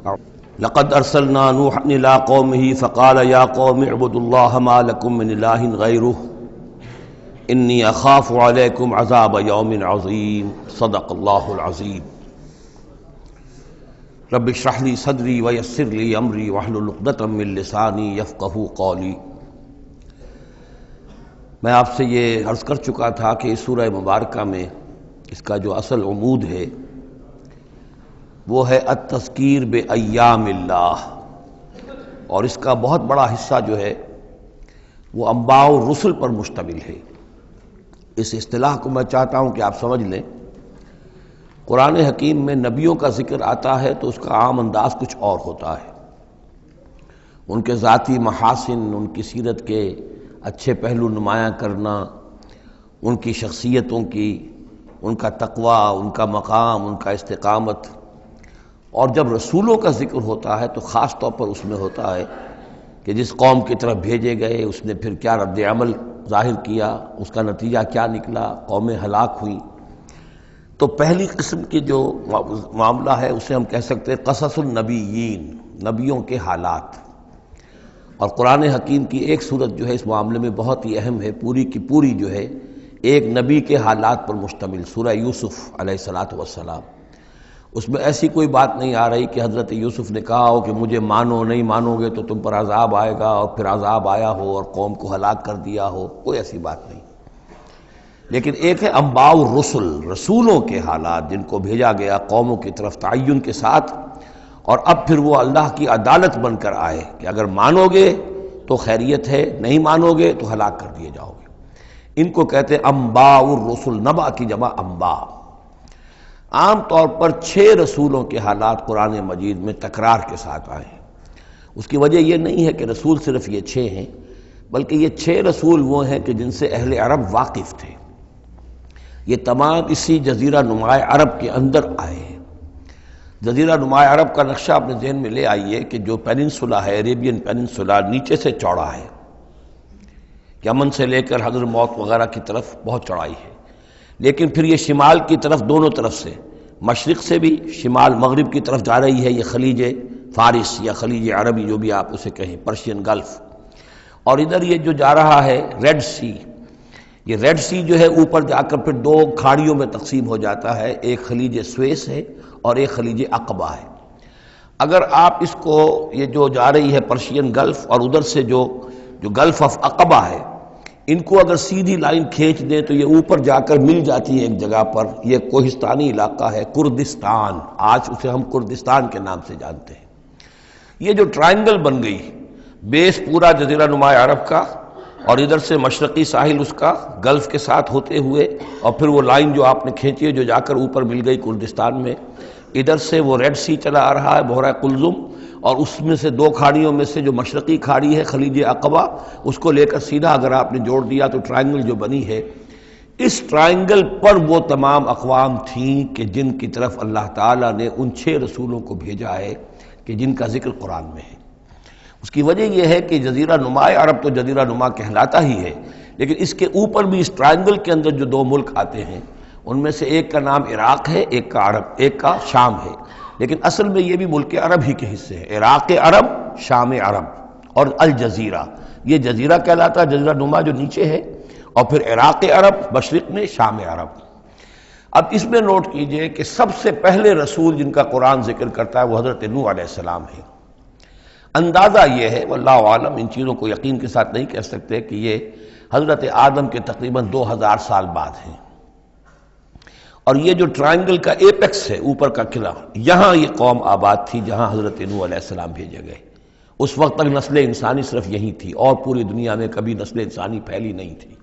لقد ارسلنا نوحا الى قومه فقال يا قوم اعبدوا الله ما لكم من اله غيره انی اخاف علیکم عذاب یوم عظیم صدق اللہ العظیم رب اشرح لی صدری ویسر لی امری واحلل عقدۃ من لسانی یفقہوا قولی۔ میں آپ سے یہ عرض کر چکا تھا کہ اس سورہ مبارکہ میں اس کا جو اصل عمود ہے وہ ہے التذکیر بایام اللہ، اور اس کا بہت بڑا حصہ جو ہے وہ انباء الرسل پر مشتمل ہے۔ اس اصطلاح کو میں چاہتا ہوں کہ آپ سمجھ لیں۔ قرآن حکیم میں نبیوں کا ذکر آتا ہے تو اس کا عام انداز کچھ اور ہوتا ہے، ان کے ذاتی محاسن، ان کی سیرت کے اچھے پہلو نمایاں کرنا، ان کی شخصیتوں کی، ان کا تقوی، ان کا مقام، ان کا استقامت۔ اور جب رسولوں کا ذکر ہوتا ہے تو خاص طور پر اس میں ہوتا ہے کہ جس قوم کی طرف بھیجے گئے اس نے پھر کیا رد عمل ظاہر کیا، اس کا نتیجہ کیا نکلا، قومیں ہلاک ہوئیں۔ تو پہلی قسم کی جو معاملہ ہے اسے ہم کہہ سکتے ہیں قصص النبیین، نبیوں کے حالات۔ اور قرآن حکیم کی ایک صورت جو ہے اس معاملے میں بہت ہی اہم ہے، پوری کی پوری جو ہے ایک نبی کے حالات پر مشتمل، سورہ یوسف علیہ الصلاۃ والسلام۔ اس میں ایسی کوئی بات نہیں آ رہی کہ حضرت یوسف نے کہا ہو کہ مجھے مانو، نہیں مانو گے تو تم پر عذاب آئے گا، اور پھر عذاب آیا ہو اور قوم کو ہلاک کر دیا ہو، کوئی ایسی بات نہیں۔ لیکن ایک ہے انباء الرسل، رسولوں کے حالات جن کو بھیجا گیا قوموں کی طرف تعین کے ساتھ، اور اب پھر وہ اللہ کی عدالت بن کر آئے کہ اگر مانو گے تو خیریت ہے، نہیں مانو گے تو ہلاک کر دیے جاؤ گے۔ ان کو کہتے ہیں انباء الرسل، نبا کی جمع انباء۔ عام طور پر 6 رسولوں کے حالات قرآن مجید میں تکرار کے ساتھ آئے ہیں۔ اس کی وجہ یہ نہیں ہے کہ رسول صرف یہ 6 ہیں، بلکہ یہ 6 رسول وہ ہیں کہ جن سے اہل عرب واقف تھے۔ یہ تمام اسی جزیرہ نماء عرب کے اندر آئے ہیں۔ جزیرہ نماء عرب کا نقشہ اپنے ذہن میں لے آئیے کہ جو پیننسولا ہے، عریبین پیننسولا، نیچے سے چوڑا ہے، یمن سے لے کر حضر موت وغیرہ کی طرف بہت چوڑائی ہے، لیکن پھر یہ شمال کی طرف دونوں طرف سے، مشرق سے بھی شمال مغرب کی طرف جا رہی ہے، یہ خلیج فارس یا خلیج عربی جو بھی آپ اسے کہیں، پرشین گلف۔ اور ادھر یہ جو جا رہا ہے ریڈ سی، یہ ریڈ سی جو ہے اوپر جا کر پھر 2 کھاڑیوں میں تقسیم ہو جاتا ہے، ایک خلیج سویس ہے اور ایک خلیج عقبہ ہے۔ اگر آپ اس کو، یہ جو جا رہی ہے پرشین گلف اور ادھر سے جو گلف آف عقبہ ہے، ان کو اگر سیدھی لائن کھینچ دیں تو یہ اوپر جا کر مل جاتی ہے ایک جگہ پر، یہ کوہستانی علاقہ ہے کردستان، آج اسے ہم کردستان کے نام سے جانتے ہیں۔ یہ جو ٹرائنگل بن گئی، بیس پورا جزیرہ نماء عرب کا، اور ادھر سے مشرقی ساحل اس کا گلف کے ساتھ ہوتے ہوئے، اور پھر وہ لائن جو آپ نے کھینچی ہے جو جا کر اوپر مل گئی کردستان میں، ادھر سے وہ ریڈ سی چلا آ رہا ہے، بحیرہ قلزم، اور اس میں سے 2 کھاڑیوں میں سے جو مشرقی کھاڑی ہے خلیج عقبہ، اس کو لے کر سیدھا اگر آپ نے جوڑ دیا تو ٹرائنگل جو بنی ہے، اس ٹرائنگل پر وہ تمام اقوام تھیں کہ جن کی طرف اللہ تعالیٰ نے ان 6 رسولوں کو بھیجا ہے کہ جن کا ذکر قرآن میں ہے۔ اس کی وجہ یہ ہے کہ جزیرہ نماء عرب تو جزیرہ نما کہلاتا ہی ہے، لیکن اس کے اوپر بھی اس ٹرائنگل کے اندر جو 2 ملک آتے ہیں ان میں سے ایک کا نام عراق ہے، ایک کا عرب، ایک کا شام ہے، لیکن اصل میں یہ بھی ملک عرب ہی کے حصے ہیں، عراق عرب، شام عرب اور الجزیرہ، یہ جزیرہ کہلاتا ہے، جزیرہ نما جو نیچے ہے، اور پھر عراق عرب مشرق میں، شام عرب۔ اب اس میں نوٹ کیجئے کہ سب سے پہلے رسول جن کا قرآن ذکر کرتا ہے وہ حضرت نوح علیہ السلام ہے۔ اندازہ یہ ہے، واللہ عالم، ان چیزوں کو یقین کے ساتھ نہیں کہہ سکتے، کہ یہ حضرت آدم کے تقریباً 2000 سال بعد ہیں۔ اور یہ جو ٹرائنگل کا ایپیکس ہے، اوپر کا قلعہ، یہاں یہ قوم آباد تھی جہاں حضرت نوح علیہ السلام بھیجے گئے۔ اس وقت تک نسل انسانی صرف یہی تھی، اور پوری دنیا میں کبھی نسل انسانی پھیلی نہیں تھی۔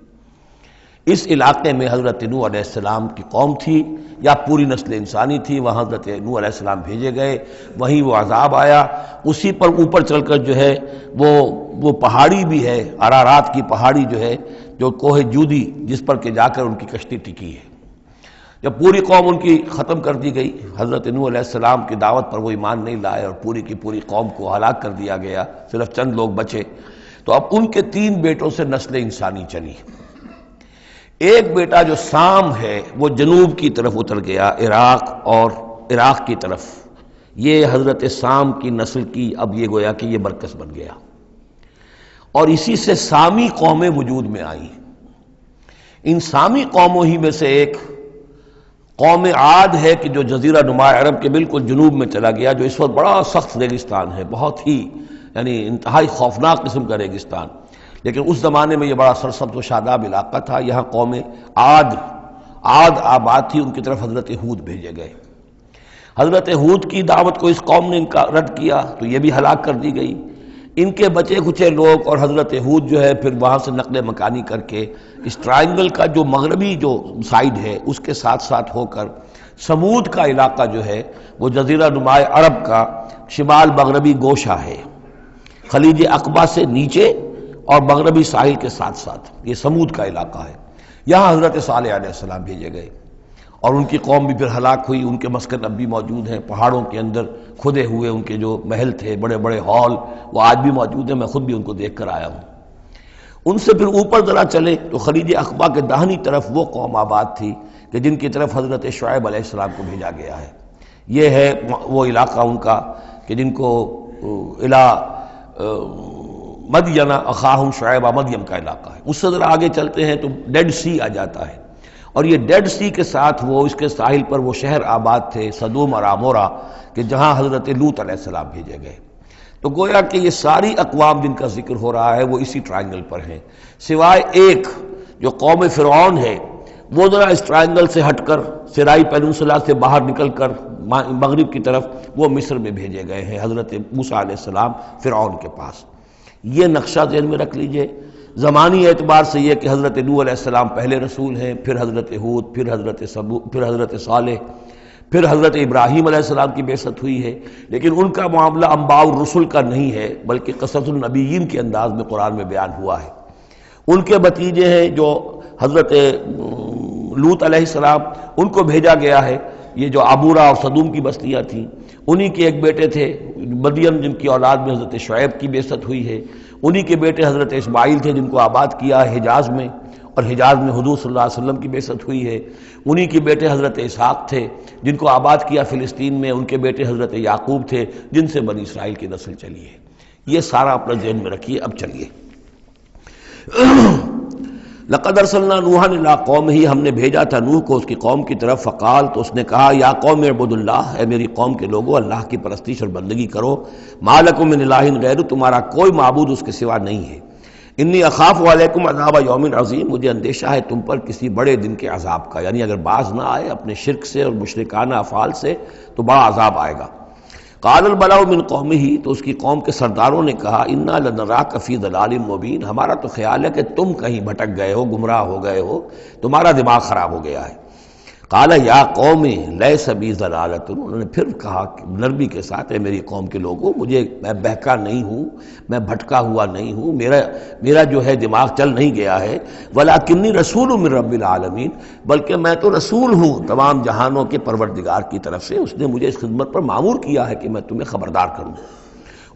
اس علاقے میں حضرت نوح علیہ السلام کی قوم تھی، یا پوری نسل انسانی تھی، وہاں حضرت نوح علیہ السلام بھیجے گئے، وہیں وہ عذاب آیا۔ اسی پر اوپر چل کر جو ہے وہ پہاڑی بھی ہے، ارارات کی پہاڑی جو ہے، جو کوہ جودی، جس پر کہ جا کر ان کی کشتی ٹکی ہے۔ جب پوری قوم ان کی ختم کر دی گئی، حضرت نوح علیہ السلام کی دعوت پر وہ ایمان نہیں لائے اور پوری کی پوری قوم کو ہلاک کر دیا گیا، صرف چند لوگ بچے، تو اب ان کے 3 بیٹوں سے نسل انسانی چلی۔ ایک بیٹا جو سام ہے وہ جنوب کی طرف اتر گیا، عراق اور عراق کی طرف، یہ حضرت سام کی نسل کی اب یہ گویا کہ یہ مرکز بن گیا، اور اسی سے سامی قومیں وجود میں آئیں۔ ان سامی قوموں ہی میں سے ایک قوم عاد ہے کہ جو جزیرہ نما عرب کے بالکل جنوب میں چلا گیا، جو اس وقت بڑا سخت ریگستان ہے، بہت ہی یعنی انتہائی خوفناک قسم کا ریگستان، لیکن اس زمانے میں یہ بڑا سرسبز و شاداب علاقہ تھا۔ یہاں قوم عاد آباد تھی، ان کی طرف حضرت ہود بھیجے گئے۔ حضرت ہود کی دعوت کو اس قوم نے رد کیا تو یہ بھی ہلاک کر دی گئی۔ ان کے بچے کچے لوگ اور حضرت ہود جو ہے پھر وہاں سے نقل مکانی کر کے اس ٹرائنگل کا جو مغربی جو سائڈ ہے اس کے ساتھ ساتھ ہو کر سمود کا علاقہ جو ہے وہ جزیرہ نما عرب کا شمال مغربی گوشہ ہے، خلیج عقبہ سے نیچے اور مغربی ساحل کے ساتھ ساتھ یہ سمود کا علاقہ ہے۔ یہاں حضرت صالح علیہ السلام بھیجے گئے اور ان کی قوم بھی پھر ہلاک ہوئی۔ ان کے مسکن اب بھی موجود ہیں، پہاڑوں کے اندر کھدے ہوئے ان کے جو محل تھے، بڑے بڑے ہال، وہ آج بھی موجود ہیں، میں خود بھی ان کو دیکھ کر آیا ہوں۔ ان سے پھر اوپر ذرا چلے تو خلیج عقبہ کے داہنی طرف وہ قوم آباد تھی کہ جن کی طرف حضرت شعیب علیہ السلام کو بھیجا گیا ہے۔ یہ ہے وہ علاقہ ان کا کہ جن کو مدین اخاہم شعیب مدین کا علاقہ ہے۔ اس سے ذرا آگے چلتے ہیں تو ڈیڈ سی آ جاتا ہے، اور یہ ڈیڈ سی کے ساتھ وہ اس کے ساحل پر وہ شہر آباد تھے سدوم اور عمورہ کہ جہاں حضرت لوط علیہ السلام بھیجے گئے۔ تو گویا کہ یہ ساری اقوام جن کا ذکر ہو رہا ہے وہ اسی ٹرائنگل پر ہیں، سوائے ایک جو قوم فرعون ہے، وہ ذرا اس ٹرائنگل سے ہٹ کر سرائی پیننسولا سے باہر نکل کر مغرب کی طرف وہ مصر میں بھیجے گئے ہیں حضرت موسیٰ علیہ السلام فرعون کے پاس۔ یہ نقشہ ذہن میں رکھ لیجئے۔ زمانی اعتبار سے یہ کہ حضرت نوح علیہ السلام پہلے رسول ہیں، پھر حضرت ہود، پھر حضرت صالح، پھر حضرت ابراہیم علیہ السلام کی بعثت ہوئی ہے، لیکن ان کا معاملہ انباء الرسل کا نہیں ہے بلکہ قصص النبیین کے انداز میں قرآن میں بیان ہوا ہے۔ ان کے بھتیجے ہیں جو حضرت لوط علیہ السلام، ان کو بھیجا گیا ہے۔ یہ جو عبورہ اور صدوم کی بستیاں تھیں، انہی کے ایک بیٹے تھے مدین جن کی اولاد میں حضرت شعیب کی بعثت ہوئی ہے، انہی کے بیٹے حضرت اسماعیل تھے جن کو آباد کیا ہے حجاز میں، اور حجاز میں حضور صلی اللہ علیہ وسلم کی بعثت ہوئی ہے۔ انہی کے بیٹے حضرت اسحاق تھے جن کو آباد کیا فلسطین میں، ان کے بیٹے حضرت یعقوب تھے جن سے بنی اسرائیل کی نسل چلی ہے۔ یہ سارا اپنا ذہن میں رکھیے۔ اب چلیے، لقد ارسلنا نوحا الی قومہ، ہم نے بھیجا تھا نوح کو اس کی قوم کی طرف، فقال، تو اس نے کہا، یا قوم اعبدوا اللہ، اے میری قوم کے لوگو اللہ کی پرستش اور بندگی کرو، ما لکم من الہ غیرہ، تمہارا کوئی معبود اس کے سوا نہیں ہے، انی اخاف علیکم عذاب یوم عظیم، مجھے اندیشہ ہے تم پر کسی بڑے دن کے عذاب کا، یعنی اگر باز نہ آئے اپنے شرک سے اور مشرکانہ افعال سے تو بڑا عذاب آئے گا۔ قال الملأ من قومہ، تو اس کی قوم کے سرداروں نے کہا، انا لنراک فی ضلال مبین، ہمارا تو خیال ہے کہ تم کہیں بھٹک گئے ہو، گمراہ ہو گئے ہو، تمہارا دماغ خراب ہو گیا ہے۔ قال یا قوم لیس بی ضلالۃ، انہوں نے پھر کہا نرمی کے ساتھ، اے میری قوم کے لوگوں، میں بہکا نہیں ہوں، میں بھٹکا ہوا نہیں ہوں، میرا جو ہے دماغ چل نہیں گیا ہے، ولکنی رسول من رب العالمین، بلکہ میں تو رسول ہوں تمام جہانوں کے پروردگار کی طرف سے، اس نے مجھے اس خدمت پر مامور کیا ہے کہ میں تمہیں خبردار کروں۔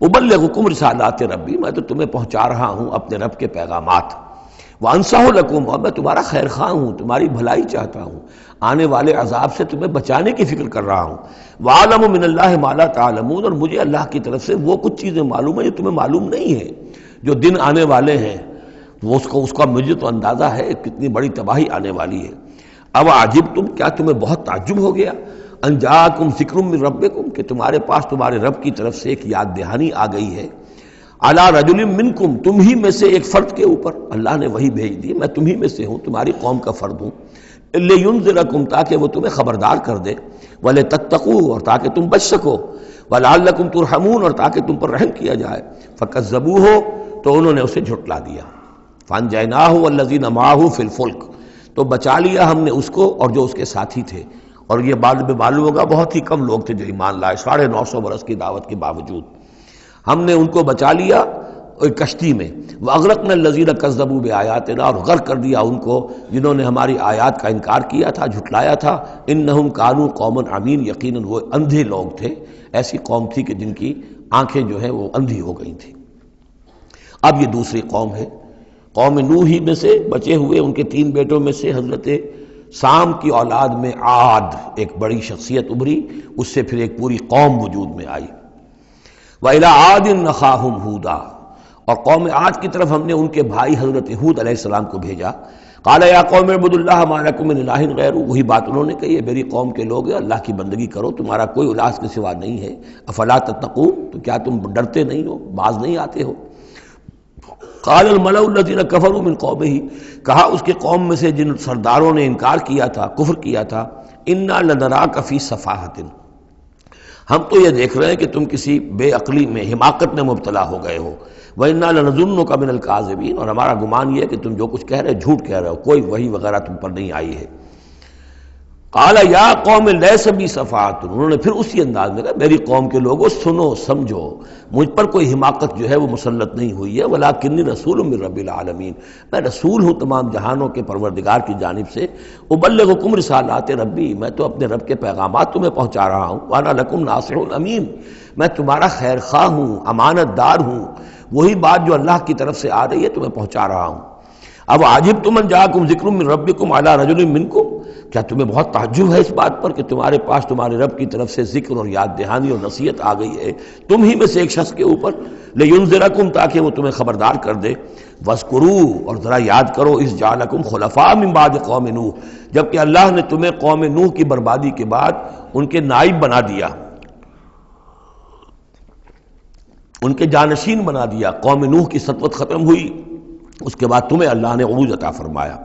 ابلغکم رسالات ربی، میں تو تمہیں پہنچا رہا ہوں اپنے رب کے پیغامات، وانصح لکم، اور میں تمہارا خیر خواہ ہوں، تمہاری بھلائی چاہتا ہوں، آنے والے عذاب سے تمہیں بچانے کی فکر کر رہا ہوں۔ وَعَلَمُ مِنَ اللَّهِ مَا لَا تَعْلَمُونَ، اور مجھے اللہ کی طرف سے وہ کچھ چیزیں معلوم ہیں جو تمہیں معلوم نہیں ہیں، جو دن آنے والے ہیں وہ اس کا مجھے تو اندازہ ہے کتنی بڑی تباہی آنے والی ہے۔ اب عجبتم، کیا تمہیں بہت تعجب ہو گیا، ان جاءکم ذکر من ربکم، کہ تمہارے پاس تمہارے رب کی طرف سے ایک یاد دہانی آ گئی ہے، علی رجل منکم، تم ہی میں سے ایک فرد کے اوپر اللہ نے وہی بھیج دی، میں تم ہی میں سے ہوں، تمہاری قوم کا فرد ہوں، لینذرکم، تاکہ وہ تمہیں خبردار کر دے، ولتتقوا، اور تاکہ تم بچ سکو، ولعلکم ترحمون، اور تاکہ تم پر رحم کیا جائے، فکذبوہ، تو انہوں نے اسے جھٹلا دیا، فانجیناہ والذین معہ فی الفلک، تو بچا لیا ہم نے اس کو اور جو اس کے ساتھی تھے، اور یہ بعد میں معلوم ہوگا بہت ہی کم لوگ تھے جو ایمان لائے، 950 برس کی دعوت کے باوجود ہم نے ان کو بچا لیا ایک کشتی میں، وَأَغْرَقْنَا الَّذِينَ كَذَّبُوا بِآيَاتِنَا، اور غرق کر دیا ان کو جنہوں نے ہماری آیات کا انکار کیا تھا، جھٹلایا تھا، إِنَّهُمْ كَانُوا قَوْمًا عَمِينَ، یقیناً وہ اندھے لوگ تھے، ایسی قوم تھی کہ جن کی آنکھیں جو ہیں وہ اندھی ہو گئی تھیں۔ اب یہ دوسری قوم ہے، قوم نوح ہی میں سے بچے ہوئے ان کے 3 بیٹوں میں سے حضرت سام کی اولاد میں عاد ایک بڑی شخصیت ابھری، اس سے پھر ایک پوری قوم وجود میں آئی۔ وَإِلَىٰ عَادٍ أَخَاهُمْ هُودًا، اور قوم عاد کی طرف ہم نے ان کے بھائی حضرت ہود علیہ السلام کو بھیجا۔ قَالَ يَا قَوْمِ اعْبُدُوا اللَّهَ مَا لَكُم مِّنْ إِلَٰهٍ غَيْرُهُ، وہی بات انہوں نے کہی ہے، میری قوم کے لوگ اللہ کی بندگی کرو، تمہارا کوئی الہ کے سوا نہیں ہے۔ افلا تتقون، تو کیا تم ڈرتے نہیں ہو، باز نہیں آتے ہو؟ قال الملأ الذين كفروا من قومه، کہا اس کے قوم میں سے جن سرداروں نے انکار کیا تھا، کفر کیا تھا، انا لنراک فی سفاہۃ، ہم تو یہ دیکھ رہے ہیں کہ تم کسی بے عقلی میں، حماقت میں مبتلا ہو گئے ہو۔ وَإِنَّا لَنَظُنُّكَ مِنَ الْكَاذِبِينَ، اور ہمارا گمان یہ ہے کہ تم جو کچھ کہہ رہے ہو جھوٹ کہہ رہے ہو، کوئی وحی وغیرہ تم پر نہیں آئی ہے۔ قَالَ يَا قَوْمِ لَيْسَ بِي سَفَاہَةٌ، انہوں نے پھر اسی انداز میں کہا میری قوم کے لوگوں سنو سمجھو، مجھ پر کوئی حماقت جو ہے وہ مسلط نہیں ہوئی ہے، وَلَٰكِنِّي رَسُولٌ مِّن رَّبِّ الْعَالَمِينَ، میں رسول ہوں تمام جہانوں کے پروردگار کی جانب سے، أُبَلِّغُكُمْ رِسَالَاتِ رَبِّی، میں تو اپنے رب کے پیغامات تمہیں پہنچا رہا ہوں، وَأَنَا لَكُمْ نَاصِحٌ أَمِینٌ، میں تمہارا خیر خواہ ہوں، امانت دار ہوں، وہی بات جو اللہ کی طرف سے آ رہی ہے تمہیں پہنچا رہا ہوں۔ اب عجبتم ان جاءکم ذکر من ربکم علی رجل منکم، کیا تمہیں بہت تعجب ہے اس بات پر کہ تمہارے پاس تمہارے رب کی طرف سے ذکر اور یاد دہانی اور نصیحت آ گئی ہے تم ہی میں سے ایک شخص کے اوپر، لینذرکم، تاکہ وہ تمہیں خبردار کر دے، واذکروا، اور ذرا یاد کرو، اذ جعلکم خلفاء من بعد قوم نوح، جبکہ اللہ نے تمہیں قوم نوح کی بربادی کے بعد ان کے نائب بنا دیا، ان کے جانشین بنا دیا۔ قوم نوح کی سطوت ختم ہوئی، اس کے بعد تمہیں اللہ نے عروج عطا فرمایا۔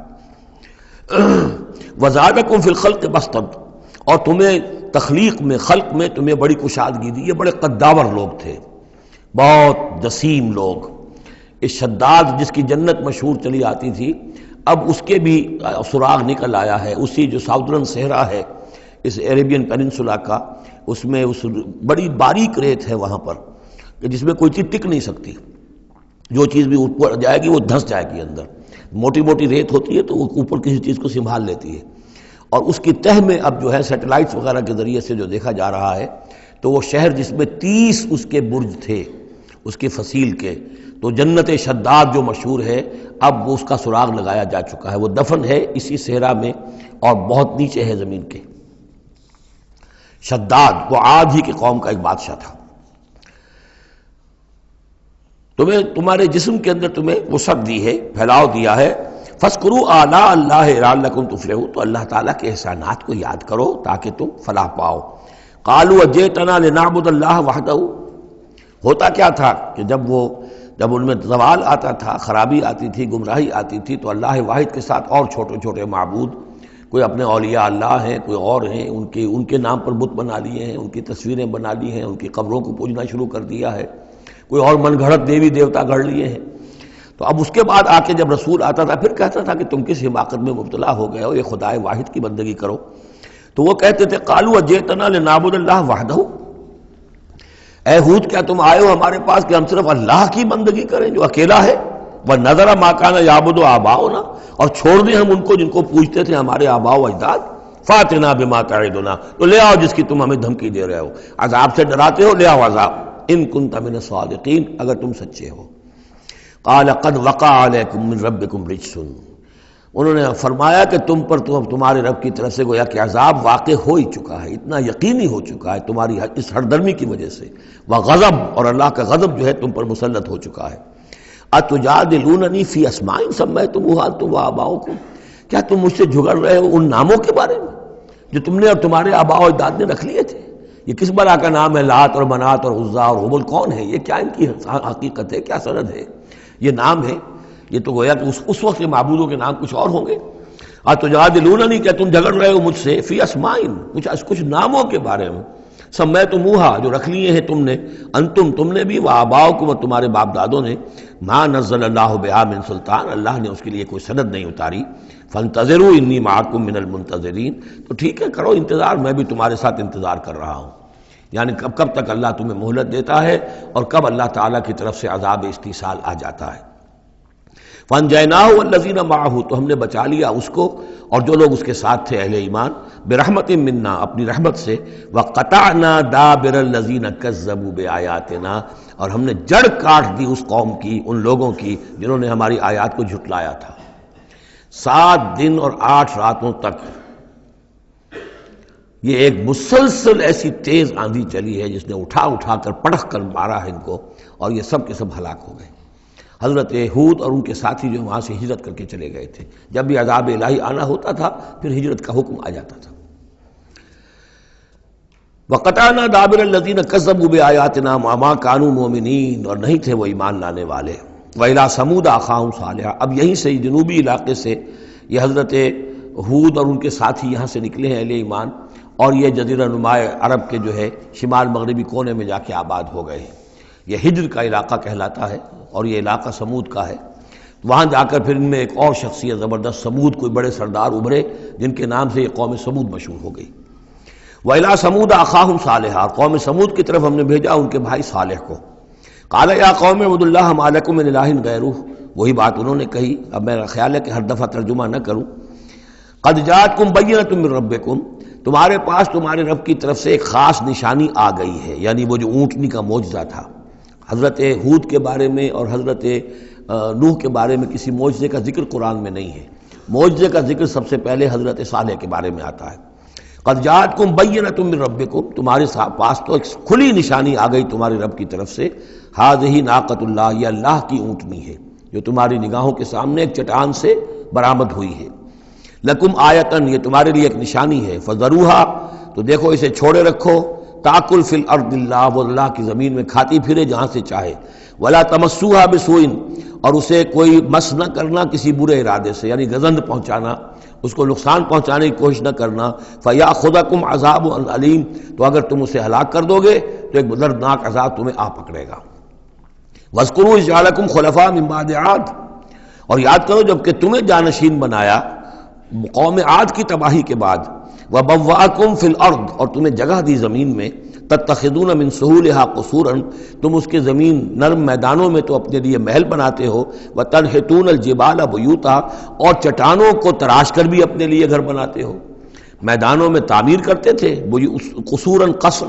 وزادکم فی الخلق بسطۃ، اور تمہیں تخلیق میں، خلق میں تمہیں بڑی کشادگی دی۔ یہ بڑے قداور لوگ تھے، بہت جسیم لوگ۔ اس شداد جس کی جنت مشہور چلی آتی تھی، اب اس کے بھی سراغ نکل آیا ہے۔ اسی جو ساؤدرن صحرا ہے اس عربین پیننسولا کا، اس میں اس بڑی باریک ریت ہے وہاں پر کہ جس میں کوئی چیز ٹک نہیں سکتی، جو چیز بھی اوپر جائے گی وہ دھنس جائے گی اندر۔ موٹی موٹی ریت ہوتی ہے تو وہ اوپر کسی چیز کو سنبھال لیتی ہے، اور اس کی تہ میں اب جو ہے سیٹلائٹس وغیرہ کے ذریعے سے جو دیکھا جا رہا ہے، تو وہ شہر جس میں 30 اس کے برج تھے اس کی فصیل کے، تو جنت شداد جو مشہور ہے، اب وہ اس کا سراغ لگایا جا چکا ہے۔ وہ دفن ہے اسی صحرا میں اور بہت نیچے ہے زمین کے۔ شداد وہ عاد ہی کی قوم کا ایک بادشاہ تھا۔ تمہیں تمہارے جسم کے اندر تمہیں وسعت دی ہے، پھیلاؤ دیا ہے۔ فاذکروا آلاء اللہ لعلکم تفلحون، تو اللہ تعالیٰ کے احسانات کو یاد کرو تاکہ تم فلاح پاؤ۔ قالوا اجئتنا لنعبد اللہ وحدہ، ہوتا کیا تھا کہ جب ان میں زوال آتا تھا، خرابی آتی تھی، گمراہی آتی تھی، تو اللہ واحد کے ساتھ اور چھوٹے چھوٹے معبود، کوئی اپنے اولیاء اللہ ہیں، کوئی اور ہیں، ان کے نام پر بت بنا لیے ہیں، ان کی تصویریں بنا لی ہیں، ان کی قبروں کو پوجنا شروع کر دیا ہے، کوئی اور من گھڑت دیوی دیوتا گھڑ لیے ہیں۔ تو اب اس کے بعد آ کے جب رسول آتا تھا پھر کہتا تھا کہ تم کس حماقت میں مبتلا ہو گئے ہو، یہ خدائے واحد کی بندگی کرو۔ تو وہ کہتے تھے قالوا اجئتنا لنعبد اللہ وحدہ، اے ہود کیا تم آئے ہو ہمارے پاس کہ ہم صرف اللہ کی بندگی کریں جو اکیلا ہے، وَنَذَرَ مَا كَانَ يَعْبُدُ آبَاؤُنَا، اور چھوڑ دیں ہم ان کو جن کو پوجتے تھے ہمارے آباء و اجداد۔ فَأْتِنَا بِمَا تَعِدُنَا، تو لے آؤ جس کی تم ہمیں دھمکی دے رہے ہو، عذاب سے ڈراتے ہو، لے آؤ عذاب، ان كنت من الصادقین، اگر تم سچے ہو۔ قال قد وقع علیکم من ربکم رجس، انہوں نے فرمایا کہ تم پر تمہارے رب کی طرف سے گویا کہ عذاب واقع ہو ہی چکا ہے، اتنا یقینی ہو چکا ہے تمہاری اس ہردرمی کی وجہ سے، وغضب، اور اللہ کا غضب جو ہے تم پر مسلط ہو چکا ہے۔ اتجادلوننی فی اسماء سمیتموها انتم وآباؤکم، کیا تم مجھ سے جھگڑ رہے ہو ان ناموں کے بارے میں جو تم نے اور تمہارے آباء و اجداد نے رکھ لیے تھے؟ یہ کس بلا کا نام ہے؟ لات اور منات اور عزا اور ہبل کون ہے؟ یہ کیا ان کی حقیقت ہے، کیا سند ہے؟ یہ نام ہے، یہ تو گویا کہ اس وقت کے معبودوں کے نام کچھ اور ہوں گے۔ اتجادلوننی، کیا تم جھگڑ رہے ہو مجھ سے فی اسماء، کچھ ناموں کے بارے میں، سمیتموها، جو رکھ لیے ہیں تم نے، انتم، تم نے بھی، وآباؤکم، اور تمہارے باپ دادوں نے، ما نزل اللہ بہا من سلطان، اللہ نے اس کے لیے کوئی سند نہیں اتاری۔ فانتظروا انی معکم من المنتظرین، تو ٹھیک ہے کرو انتظار، میں بھی تمہارے ساتھ انتظار کر رہا ہوں، یعنی کب تک اللہ تمہیں مہلت دیتا ہے اور کب اللہ تعالیٰ کی طرف سے عذاب استیصال آ جاتا ہے۔ فانجیناہ والذین معہ، تو ہم نے بچا لیا اس کو اور جو لوگ اس کے ساتھ تھے اہل ایمان، برحمت منا، اپنی رحمت سے، وقطعنا دابر الذین کذبوا بآیاتنا، اور ہم نے جڑ کاٹ دی اس قوم کی، ان لوگوں کی جنہوں نے ہماری آیات کو جھٹلایا تھا۔ 7 دن اور 8 راتوں تک یہ ایک مسلسل ایسی تیز آندھی چلی ہے جس نے اٹھا اٹھا کر پٹخ کر مارا ہے ان کو، اور یہ سب کے سب ہلاک ہو گئے۔ حضرت ہود اور ان کے ساتھی جو وہاں سے ہجرت کر کے چلے گئے تھے، جب بھی عذاب الہی آنا ہوتا تھا پھر ہجرت کا حکم آ جاتا تھا۔ وَقَطَعْنَا دَابِرَ الَّذِينَ كَذَّبُوا بِآيَاتِنَا وَمَا كَانُوا مُؤْمِنِينَ، اور نہیں تھے وہ ایمان لانے والے۔ وَإِلَىٰ ثَمُودَ أَخَاهُمْ صَالِحًا، اب یہیں سے جنوبی علاقے سے یہ حضرت ہود اور ان کے ساتھی یہاں سے نکلے ہیں اہل ایمان، اور یہ جزیرہ نما عرب کے جو ہے شمال مغربی کونے میں جا کے آباد ہو گئے ہیں۔ یہ ہجر کا علاقہ کہلاتا ہے اور یہ علاقہ سمود کا ہے۔ وہاں جا کر پھر ان میں ایک اور شخصیت زبردست سمود کوئی بڑے سردار ابھرے جن کے نام سے یہ قوم سمود مشہور ہو گئی۔ وَإِلَىٰ ثَمُودَ أَخَاهُمْ صَالِحًا، اور قوم سمود کی طرف ہم نے بھیجا ان کے بھائی صالح کو۔ قَالَ يَا قَوْمِ اعْبُدُوا اللَّهَ مَا لَكُم مِّنْ إِلَٰهٍ غَيْرُهُ، وہی بات انہوں نے کہی۔ اب میرا خیال ہے کہ ہر دفعہ ترجمہ نہ کروں۔ قَدْ جَاءَتْكُمْ بَيِّنَةٌ مِّن رَّبِّكُمْ، تمہارے پاس تمہارے رب کی طرف سے ایک خاص نشانی آ گئی ہے، یعنی وہ جو اونٹنی کا معجزہ تھا۔ حضرت ہود کے بارے میں اور حضرت نوح کے بارے میں کسی معجزے کا ذکر قرآن میں نہیں ہے۔ معجزے کا ذکر سب سے پہلے حضرت صالح کے بارے میں آتا ہے۔ قد جاءتکم بینۃ من ربکم، تمہارے پاس تو ایک کھلی نشانی آ گئی تمہارے رب کی طرف سے۔ ھذہ ناقۃ اللہ، یہ اللہ کی اونٹنی ہے جو تمہاری نگاہوں کے سامنے ایک چٹان سے برآمد ہوئی ہے۔ لکم آیتن، یہ تمہارے لیے ایک نشانی ہے۔ فذروھا، تو دیکھو اسے چھوڑے رکھو۔ تاکل فی الارض اللہ، وہ اللہ کی زمین میں کھاتی پھرے جہاں سے چاہے۔ ولا تمسوھا بسوء، اور اسے کوئی مس نہ کرنا کسی برے ارادے سے، یعنی گزند پہنچانا، اس کو نقصان پہنچانے کی کوشش نہ کرنا۔ فیاخذکم عذاب علیم، تو اگر تم اسے ہلاک کر دو گے تو ایک دردناک عذاب تمہیں آ پکڑے گا۔ واذکروا اذ جعلکم خلفاء من بعد عاد، اور یاد کرو جب کہ تمہیں جانشین بنایا قوم عاد کی تباہی کے بعد۔ وبوأکم فی الارض، اور تمہیں جگہ دی زمین میں۔ تتخذون من سہولها قصورا، تم اس کے زمین نرم میدانوں میں تو اپنے لیے محل بناتے ہو۔ وتنحتون الجبال بیوتا، اور چٹانوں کو تراش کر بھی اپنے لیے گھر بناتے ہو۔ میدانوں میں تعمیر کرتے تھے قصورا، قصر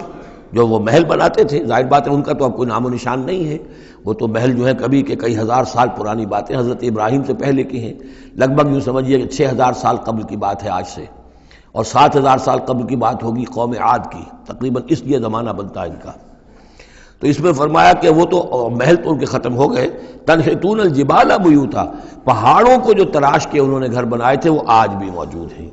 جو وہ محل بناتے تھے، ظاہر بات ہے ان کا تو اب کوئی نام و نشان نہیں ہے، وہ تو محل جو ہے کبھی کے کئی ہزار سال پرانی باتیں حضرت ابراہیم سے پہلے کی ہیں، لگ بھگ یوں سمجھیے کہ 6000 سال قبل کی بات ہے آج سے، اور 7000 سال قبل کی بات ہوگی قوم عاد کی، تقریباً اس لیے زمانہ بنتا ہے ان کا۔ تو اس میں فرمایا کہ وہ تو محل تو ان کے ختم ہو گئے۔ تنحتون الجبال بیوتا، پہاڑوں کو جو تراش کے انہوں نے گھر بنائے تھے وہ آج بھی موجود ہیں۔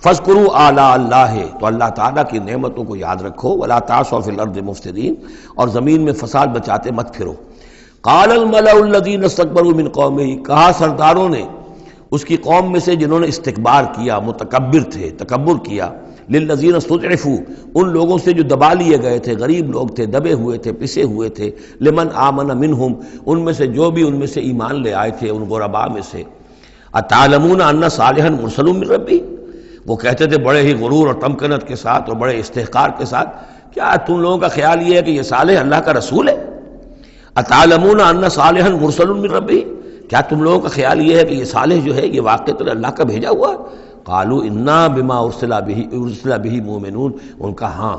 فاذکروا آلاء اللہ، تو اللہ تعالیٰ کی نعمتوں کو یاد رکھو۔ ولا تعثوا فی الارض مفسدین، اور زمین میں فساد بچاتے مت پھرو۔ قال الملأ الذین استکبروا من قومہ، کہا سرداروں نے اس کی قوم میں سے جنہوں نے استکبار کیا، متکبر تھے، تکبر کیا، للذین استضعفوا، ان لوگوں سے جو دبا لیے گئے تھے، غریب لوگ تھے، دبے ہوئے تھے، پسے ہوئے تھے، لمن آمن منہم، ان میں سے جو بھی ان میں سے ایمان لے آئے تھے ان غرباء میں سے۔ اتعلمون ان صالحا مرسل من ربی، وہ کہتے تھے بڑے ہی غرور اور تمکنت کے ساتھ اور بڑے استحقار کے ساتھ، کیا تم لوگوں کا خیال یہ ہے کہ یہ صالح اللہ کا رسول ہے؟ اتعلمون ان صالحا مرسل من ربی، کیا تم لوگوں کا خیال یہ ہے کہ یہ صالح جو ہے یہ واقعتاً اللہ کا بھیجا ہوا؟ قالوا انا بما ارسل به مؤمنون، ان کا ہاں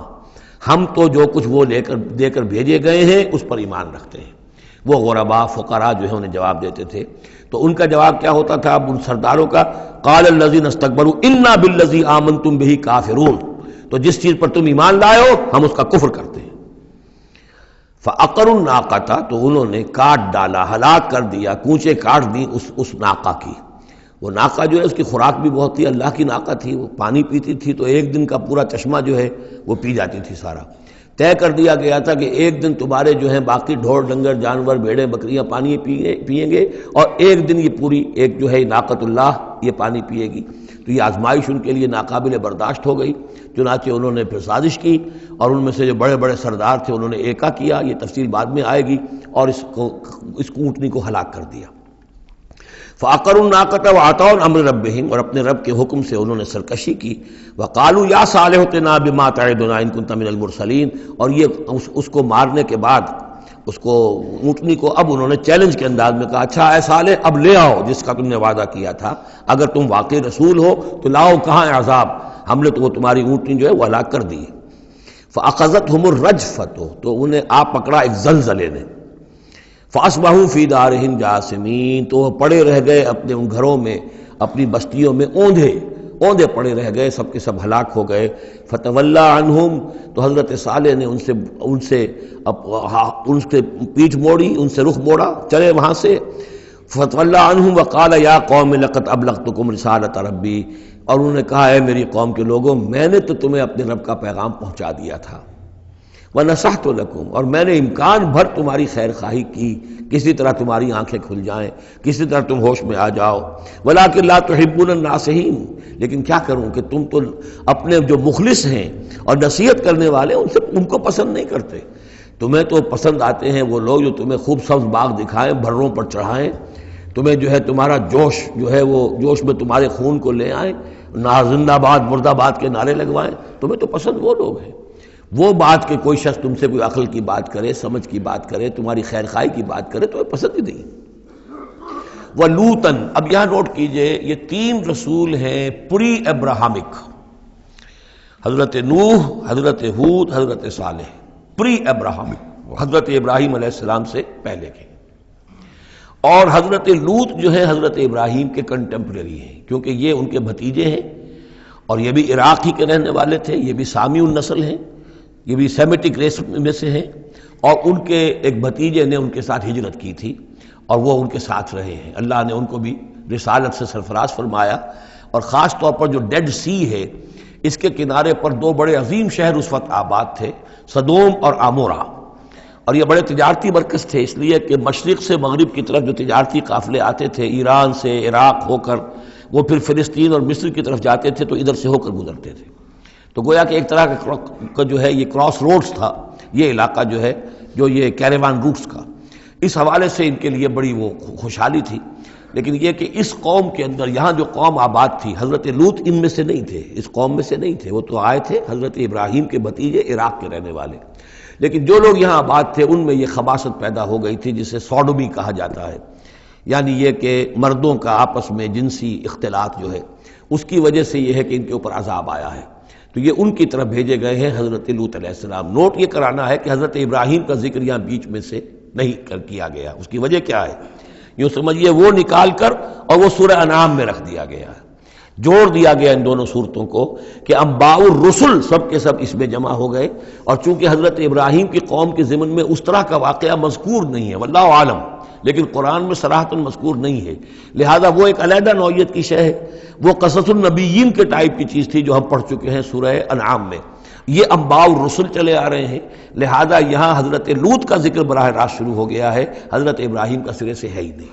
ہم تو جو کچھ وہ دے کر بھیجے گئے ہیں اس پر ایمان رکھتے ہیں۔ وہ غرباء فقراء جو ہے انہیں جواب دیتے تھے، تو ان کا جواب کیا ہوتا تھا اب ان سرداروں کا؟ قال الذین استکبروا انا بالذی آمنتم به کافرون، تو جس چیز پر تم ایمان لائے ہو ہم اس کا کفر کرتے ہیں۔ فعقروا الناقۃ، تو انہوں نے کاٹ ڈالا، ہلاک کر دیا، کونچے کاٹ دی اس ناقہ کی۔ وہ ناقہ جو ہے اس کی خوراک بھی بہت تھی، اللہ کی ناقہ تھی، وہ پانی پیتی تھی تو ایک دن کا پورا چشمہ جو ہے وہ پی جاتی تھی سارا۔ طے کر دیا گیا تھا کہ ایک دن تمہارے جو ہیں باقی ڈھور ڈنگر جانور بھیڑیں بکریاں پانی پئیں گے، اور ایک دن یہ پوری ایک جو ہے ناقۃ اللہ یہ پانی پیے گی۔ تو یہ آزمائش ان کے لیے ناقابل برداشت ہو گئی، چنانچہ انہوں نے پھر سازش کی، اور ان میں سے جو بڑے بڑے سردار تھے انہوں نے ایکا کیا، یہ تفصیل بعد میں آئے گی، اور اس اونٹنی کو ہلاک کر دیا۔ فعقروا الناقۃ وعتوا عن امر ربہم، اور اپنے رب کے حکم سے انہوں نے سرکشی کی۔ وقالوا یا صالح ائتنا بما تعدنا ان كنت من المرسلین، اور یہ اس کو مارنے کے بعد اس کو اونٹنی کو اب انہوں نے چیلنج کے انداز میں کہا، اچھا اے صالح اب لے آؤ جس کا تم نے وعدہ کیا تھا، اگر تم واقعی رسول ہو تو لاؤ، کہاں ہے عذاب؟ ہم نے تو وہ تمہاری اونٹنی جو ہے وہ ہلاک کر دی۔ فاخذتهم الرجفۃ، تو انہیں آ پکڑا ایک زلزلے نے۔ فاصبحوا فی دارہم جاثمین، تو وہ پڑے رہ گئے اپنے ان گھروں میں اپنی بستیوں میں اوندھے پڑے رہ گئے، سب کے سب ہلاک ہو گئے۔ فتولا عنہم، تو حضرت صالح نے ان سے پیٹھ موڑی، ان سے رخ موڑا، چلے وہاں سے۔ فتولا عنہم وقال یا قوم لقد ابلغتکم رسالۃ ربی، اور انہوں نے کہا اے میری قوم کے لوگوں، میں نے تو تمہیں اپنے رب کا پیغام پہنچا دیا تھا، وَنَصَحْتُ لَكُمْ، اور میں نے امکان بھر تمہاری خیر خواہی کی، کسی طرح تمہاری آنکھیں کھل جائیں، کسی طرح تم ہوش میں آ جاؤ، وَلَٰكِن لَا تُحِبُّونَ النَّاصِحِينَ، لیکن کیا کروں کہ تم تو اپنے جو مخلص ہیں اور نصیحت کرنے والے ان کو پسند نہیں کرتے۔ تمہیں تو پسند آتے ہیں وہ لوگ جو تمہیں خوب سبز باغ دکھائیں، بھروں پر چڑھائیں، تمہیں جو ہے تمہارا جوش جو ہے وہ جوش میں تمہارے خون کو لے آئیں، زندہ باد مردہ باد کے نعرے لگوائیں، تمہیں تو پسند وہ لوگ ہیں۔ وہ بات کہ کوئی شخص تم سے کوئی عقل کی بات کرے، سمجھ کی بات کرے، تمہاری خیر خواہی کی بات کرے، تمہیں پسند ہی نہیں۔ وَلُوطًا، اب یہاں نوٹ کیجئے یہ 3 رسول ہیں پری ابراہمک، حضرت نوح، حضرت ہود، حضرت صالح، پری ابراہمک، حضرت ابراہیم علیہ السلام سے پہلے کے۔ اور حضرت لوط جو ہے حضرت ابراہیم کے کنٹمپریری ہیں، کیونکہ یہ ان کے بھتیجے ہیں، اور یہ بھی عراق ہی کے رہنے والے تھے، یہ بھی سامی النسل ہیں، یہ بھی سیمیٹک ریس میں سے ہیں، اور ان کے ایک بھتیجے نے ان کے ساتھ ہجرت کی تھی اور وہ ان کے ساتھ رہے ہیں۔ اللہ نے ان کو بھی رسالت سے سرفراز فرمایا، اور خاص طور پر جو ڈیڈ سی ہے اس کے کنارے پر 2 بڑے عظیم شہر اس وقت آباد تھے، سدوم اور عمورہ، اور یہ بڑے تجارتی مرکز تھے، اس لیے کہ مشرق سے مغرب کی طرف جو تجارتی قافلے آتے تھے ایران سے عراق ہو کر وہ پھر فلسطین اور مصر کی طرف جاتے تھے تو ادھر سے ہو کر گزرتے تھے، تو گویا کہ ایک طرح کا جو ہے یہ کراس روڈز تھا یہ علاقہ جو ہے، جو یہ کیریوان روٹس کا، اس حوالے سے ان کے لیے بڑی وہ خوشحالی تھی۔ لیکن یہ کہ اس قوم کے اندر یہاں جو قوم آباد تھی، حضرت لوط ان میں سے نہیں تھے، اس قوم میں سے نہیں تھے، وہ تو آئے تھے حضرت ابراہیم کے بھتیجے عراق کے رہنے والے، لیکن جو لوگ یہاں آباد تھے ان میں یہ خباثت پیدا ہو گئی تھی جسے سوڈومی کہا جاتا ہے، یعنی یہ کہ مردوں کا آپس میں جنسی اختلاط جو ہے اس کی وجہ سے یہ ہے کہ ان کے اوپر عذاب آیا ہے، تو یہ ان کی طرف بھیجے گئے ہیں حضرت لوط علیہ السلام۔ نوٹ یہ کرانا ہے کہ حضرت ابراہیم کا ذکر یہاں بیچ میں سے نہیں کیا گیا، اس کی وجہ کیا ہے؟ یوں سمجھیے وہ نکال کر اور وہ سورہ انعام میں رکھ دیا گیا ہے، جوڑ دیا گیا ان دونوں صورتوں کو کہ انباء الرسل سب کے سب اس میں جمع ہو گئے، اور چونکہ حضرت ابراہیم کی قوم کے ضمن میں اس طرح کا واقعہ مذکور نہیں ہے واللہ عالم، لیکن قرآن میں صراحتاً مذکور نہیں ہے، لہذا وہ ایک علیحدہ نوعیت کی شے ہے، وہ قصص النبیین کے ٹائپ کی چیز تھی جو ہم پڑھ چکے ہیں سورہ انعام میں، یہ انباء الرسل چلے آ رہے ہیں، لہذا یہاں حضرت لوط کا ذکر براہ راست شروع ہو گیا ہے، حضرت ابراہیم کا سرے سے ہے ہی نہیں۔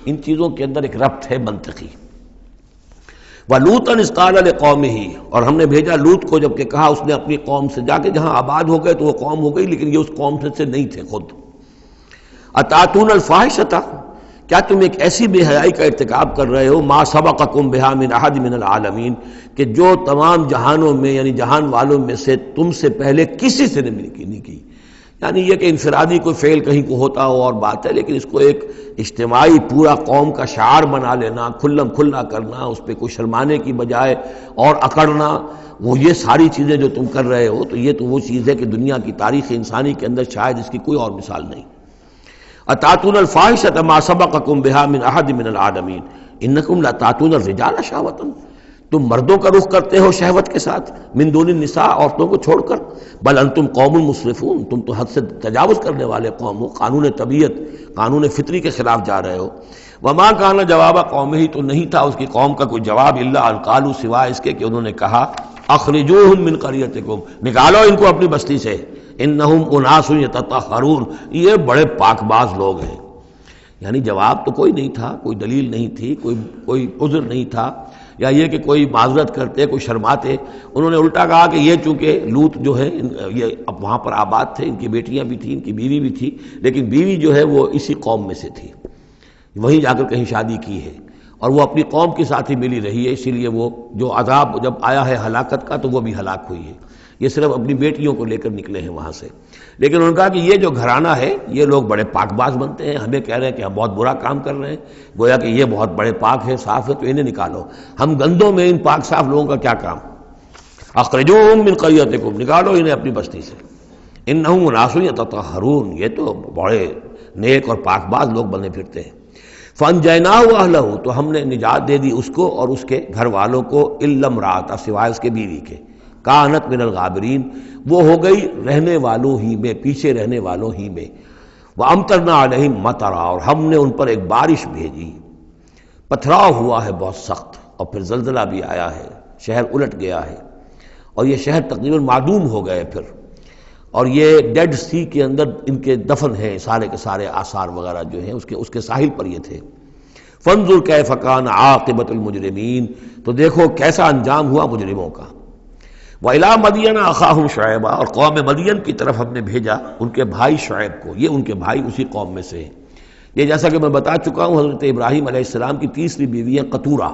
ان چیزوں کے اندر ایک ربط ہے منطقی۔ وَلُوطًا إِذْ قَالَ لِقَوْمِهِ، اور ہم نے بھیجا لوط کو جب کہ کہا اس نے اپنی قوم سے، جا کے جہاں آباد ہو گئے تو وہ قوم ہو گئی لیکن یہ اس قوم سے نہیں تھے خود۔ أَتَأْتُونَ الْفَاحِشَةَ، کیا تم ایک ایسی بے حیائی کا ارتکاب کر رہے ہو، مَا سَبَقَكُم بِهَا مِنْ أَحَدٍ مِنَ الْعَالَمِينَ، کہ جو تمام جہانوں میں یعنی جہان والوں میں سے تم سے پہلے کسی سے نہیں کی، یعنی یہ کہ انفرادی کوئی فعل کہیں کو ہوتا ہو اور بات ہے، لیکن اس کو ایک اجتماعی پورا قوم کا شعار بنا لینا، کھلم کھلا کرنا، اس پہ کوئی شرمانے کی بجائے اور اکڑنا، وہ یہ ساری چیزیں جو تم کر رہے ہو تو یہ تو وہ چیز ہے کہ دنیا کی تاریخ انسانی کے اندر شاید اس کی کوئی اور مثال نہیں۔ أَتَأْتُونَ الْفَاحِشَةَ مَا سَبَقَكُم بِهَا مِنْ أَحَدٍ مِنَ الْعَالَمِينَ إِنَّكُمْ لَتَأْتُونَ الرِّجَالَ شَهْوَةً، تم مردوں کا رخ کرتے ہو شہوت کے ساتھ، من دون النساء، عورتوں کو چھوڑ کر، بل انتم قوم مسرفون، تم تو حد سے تجاوز کرنے والے قوم ہو، قانون طبیعت قانون فطری کے خلاف جا رہے ہو۔ وما کان جواب قومہ، تو نہیں تھا اس کی قوم کا کوئی جواب، الا ان قالوا، سوائے اس کے کہ انہوں نے کہا، اخرجوہم من قریتکم، نکالو ان کو اپنی بستی سے، انہم اناس یتطہرون، یہ بڑے پاک باز لوگ ہیں۔ یعنی جواب تو کوئی نہیں تھا، کوئی دلیل نہیں تھی، کوئی عذر نہیں تھا، یا یہ کہ کوئی معذرت کرتے، کوئی شرماتے، انہوں نے الٹا کہا کہ یہ چونکہ لوط جو ہے یہ اب وہاں پر آباد تھے، ان کی بیٹیاں بھی تھیں، ان کی بیوی بھی تھی، لیکن بیوی جو ہے وہ اسی قوم میں سے تھی، وہیں جا کر کہیں شادی کی ہے، اور وہ اپنی قوم کے ساتھ ہی ملی رہی ہے، اسی لیے وہ جو عذاب جب آیا ہے ہلاکت کا تو وہ بھی ہلاک ہوئی ہے، یہ صرف اپنی بیٹیوں کو لے کر نکلے ہیں وہاں سے۔ لیکن انہوں نے کہا کہ یہ جو گھرانہ ہے یہ لوگ بڑے پاک باز بنتے ہیں، ہمیں کہہ رہے ہیں کہ ہم بہت برا کام کر رہے ہیں، گویا کہ یہ بہت بڑے پاک ہیں، صاف ہے، تو انہیں نکالو، ہم گندوں میں ان پاک صاف لوگوں کا کیا کام؟ اخرجوہم من قریتکم، نکالو انہیں اپنی بستی سے، انہم اناس یتطہرون، یہ تو بڑے نیک اور پاک باز لوگ بنے پھرتے ہیں۔ فانجیناہ واہلہ، تو ہم نے نجات دے دی اس کو اور اس کے گھر والوں کو، الا امرأتہ، سوائے اس کے بیوی کے، کانت من الغابرین، وہ ہو گئی رہنے والوں ہی میں، پیچھے رہنے والوں ہی میں، وامطرنا علیہم مطرا، اور ہم نے ان پر ایک بارش بھیجی، پتھراؤ ہوا ہے بہت سخت، اور پھر زلزلہ بھی آیا ہے، شہر الٹ گیا ہے، اور یہ شہر تقریباً معدوم ہو گئے پھر، اور یہ ڈیڈ سی کے اندر ان کے دفن ہیں، سارے کے سارے آثار وغیرہ جو ہیں اس کے ساحل پر یہ تھے۔ فانظر کیف کان عاقبۃ المجرمین، تو دیکھو کیسا انجام ہوا مجرموں کا۔ وَإِلَىٰ مَدْيَنَ أَخَاهُمْ شُعَيْبًا، اور قوم مدین کی طرف ہم نے بھیجا ان کے بھائی شعیب کو، یہ ان کے بھائی اسی قوم میں سے ہیں۔ یہ جیسا کہ میں بتا چکا ہوں، حضرت ابراہیم علیہ السلام کی تیسری بیوی ہے قطورہ،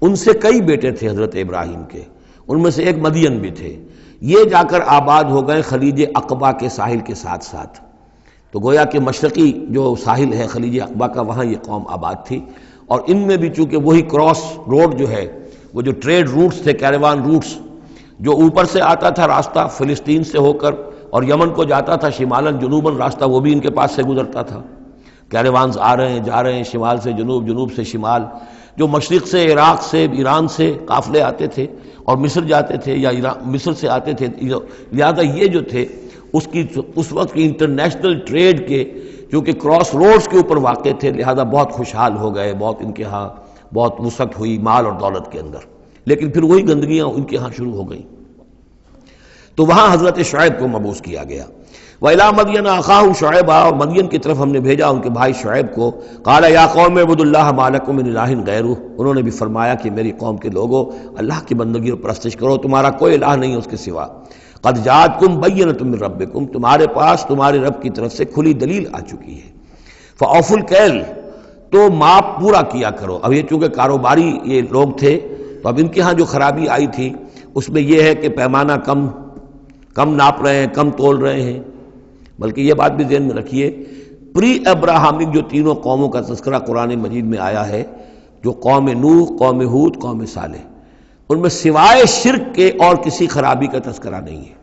ان سے کئی بیٹے تھے حضرت ابراہیم کے، ان میں سے ایک مدین بھی تھے، یہ جا کر آباد ہو گئے خلیج عقبہ کے ساحل کے ساتھ ساتھ، تو گویا کہ مشرقی جو ساحل ہے خلیج عقبہ کا، وہاں یہ قوم آباد تھی، اور ان میں بھی چونکہ وہی کراس روڈ جو ہے، وہ جو ٹریڈ روٹس تھے، کیروان روٹس، جو اوپر سے آتا تھا راستہ فلسطین سے ہو کر اور یمن کو جاتا تھا شمالاً جنوباً راستہ، وہ بھی ان کے پاس سے گزرتا تھا، کیروانز آ رہے ہیں جا رہے ہیں، شمال سے جنوب، جنوب سے شمال، جو مشرق سے عراق سے ایران سے قافلے آتے تھے اور مصر جاتے تھے یا مصر سے آتے تھے، لہذا یہ جو تھے اس وقت کی انٹرنیشنل ٹریڈ کے چونکہ کراس روڈز کے اوپر واقع تھے، لہذا بہت خوشحال ہو گئے، بہت ان کے ہاں بہت وسعت ہوئی مال اور دولت کے اندر، لیکن پھر وہی گندگیاں ان کے ہاں شروع ہو گئیں، تو وہاں حضرت شعیب کو مبعوث کیا گیا۔ وَإِلَىٰ مَدْيَنَ أَخَاهُمْ شُعَيْبًا، اور مدین کی طرف ہم نے بھیجا ان کے بھائی شعیب کو، قَالَ يَا قَوْمِ اعْبُدُوا اللَّهَ مَا لَكُم مِّنْ إِلَٰهٍ غَيْرُهُ، انہوں نے بھی فرمایا کہ میری قوم کے لوگو اللہ کی بندگی اور پرستش کرو، تمہارا کوئی الہ نہیں ہے اس کے سوا، قَدْ جَاءَتْكُم بَيِّنَةٌ مِّن رَّبِّكُم، تمہارے پاس تمہارے رب کی طرف سے کھلی دلیل آ چکی ہے، فَأَوْفُوا الْكَيْلَ، تو ماپ پورا کیا کرو۔ اب یہ چونکہ کاروباری یہ لوگ تھے تو اب ان کے ہاں جو خرابی آئی تھی اس میں یہ ہے کہ پیمانہ کم ناپ رہے ہیں، کم تول رہے ہیں، بلکہ یہ بات بھی ذہن میں رکھیے، پری ابراہمک جو تینوں قوموں کا تذکرہ قرآن مجید میں آیا ہے، جو قوم نوح، قوم ہود، قوم صالح، ان میں سوائے شرک کے اور کسی خرابی کا تذکرہ نہیں ہے،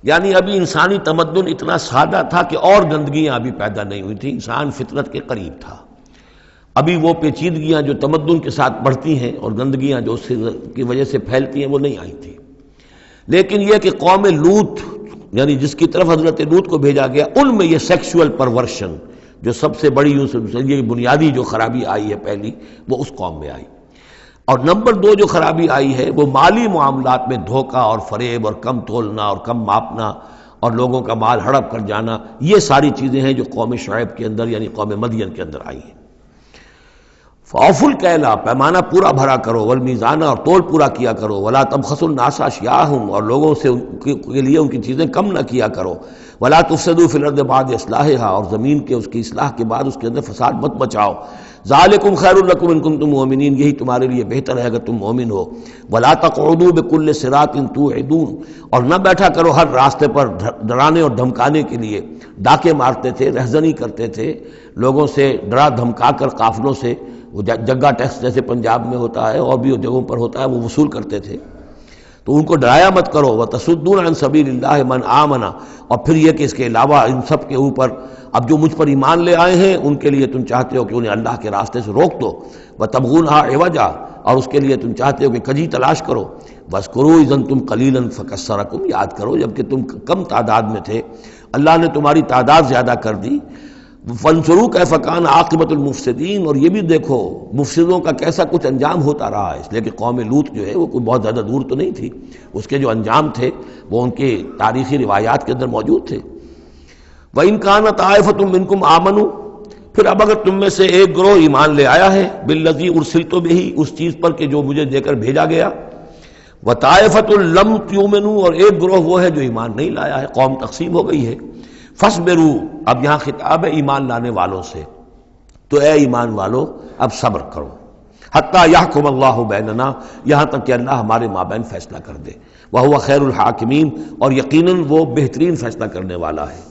یعنی ابھی انسانی تمدن اتنا سادہ تھا کہ اور گندگیاں ابھی پیدا نہیں ہوئی تھیں، انسان فطرت کے قریب تھا، ابھی وہ پیچیدگیاں جو تمدن کے ساتھ بڑھتی ہیں اور گندگیاں جو اس کی وجہ سے پھیلتی ہیں وہ نہیں آئی تھی، لیکن یہ کہ قوم لوط، یعنی جس کی طرف حضرت لوط کو بھیجا گیا، ان میں یہ سیکسول پرورشن جو سب سے بڑی یہ بنیادی جو خرابی آئی ہے پہلی، وہ اس قوم میں آئی، اور نمبر دو جو خرابی آئی ہے وہ مالی معاملات میں دھوکہ اور فریب اور کم تولنا اور کم ماپنا اور لوگوں کا مال ہڑپ کر جانا، یہ ساری چیزیں ہیں جو قوم شعیب کے اندر یعنی قوم مدین کے اندر آئی ہیں۔ فَأَوْفُوا الْكَيْلَ، پیمانہ پورا بھرا کرو، وَالْمِيزَانَ، اور تول پورا کیا کرو، وَلَا تَبْخَسُوا النَّاسَ أَشْيَاءَهُمْ، اور لوگوں سے کے لیے ان کی چیزیں کم نہ کیا کرو، وَلَا تُفْسِدُوا فِي الْأَرْضِ بَعْدَ إِصْلَاحِهَا، اور زمین کے اس کی اصلاح کے بعد اس کے اندر فساد مت مچاؤ، ذَلِكُمْ خَيْرٌ لَكُمْ إِن كُنتُم مُؤْمِنِينَ، یہی تمہارے لیے بہتر ہے اگر تم مومن ہو، وَلَا تَقْعُدُوا بِكُلِّ صِرَاطٍ تُوعِدُونَ، اور نہ بیٹھا کرو ہر راستے پر ڈرانے اور دھمکانے کے لیے، ڈاکے مارتے تھے، رہزنی کرتے تھے لوگوں سے، ڈرا دھمکا کر قافلوں سے، وہ جگہ ٹیکس جیسے پنجاب میں ہوتا ہے اور بھی جگہوں پر ہوتا ہے وہ وصول کرتے تھے، تو ان کو ڈرایا مت کرو، وَتَصُدُّونَ عَن سَبِيلِ اللَّهِ مَنْ آمَنَ، اور پھر یہ کہ اس کے علاوہ ان سب کے اوپر اب جو مجھ پر ایمان لے آئے ہیں ان کے لیے تم چاہتے ہو کہ انہیں اللہ کے راستے سے روک دو، وَتَبْغُونَهَا عِوَجًا، اور اس کے لیے تم چاہتے ہو کہ کجی تلاش کرو، وَاذْكُرُوا إِذْ أَنْتُمْ قَلِيلًا فَكَثَّرَكُمْ، یاد کرو جب کہ تم کم تعداد میں تھے اللہ نے تمہاری تعداد زیادہ کر دی، فَانظُرُوا كَيْفَ كَانَ عَاقِبَةُ الْمُفْسِدِينَ، اور یہ بھی دیکھو مفسدوں کا کیسا کچھ انجام ہوتا رہا ہے، اس لیے کہ قوم لوط جو ہے وہ کوئی بہت زیادہ دور تو نہیں تھی، اس کے جو انجام تھے وہ ان کے تاریخی روایات کے اندر موجود تھے۔ وَإِنْ كَانَ طَائِفَةٌ مِّنكُمْ آمَنُوا، پھر اب اگر تم میں سے ایک گروہ ایمان لے آیا ہے، بِالَّذِي أُرْسِلْتُ بِهِ، اس چیز پر کہ جو مجھے دے کر بھیجا گیا، وَطَائِفَةٌ لَمْ تُؤْمِنُوا، اور ایک گروہ وہ ہے جو ایمان نہیں لایا ہے، قوم تقسیم ہو گئی ہے، فَاصْبِرُوا، اب یہاں خطاب ہے ایمان لانے والوں سے، تو اے ایمان والو اب صبر کرو، حتیٰ یحکم اللہ بیننا، یہاں تک کہ اللہ ہمارے مابین فیصلہ کر دے، وہو خیر الحاکمین، اور یقیناً وہ بہترین فیصلہ کرنے والا ہے۔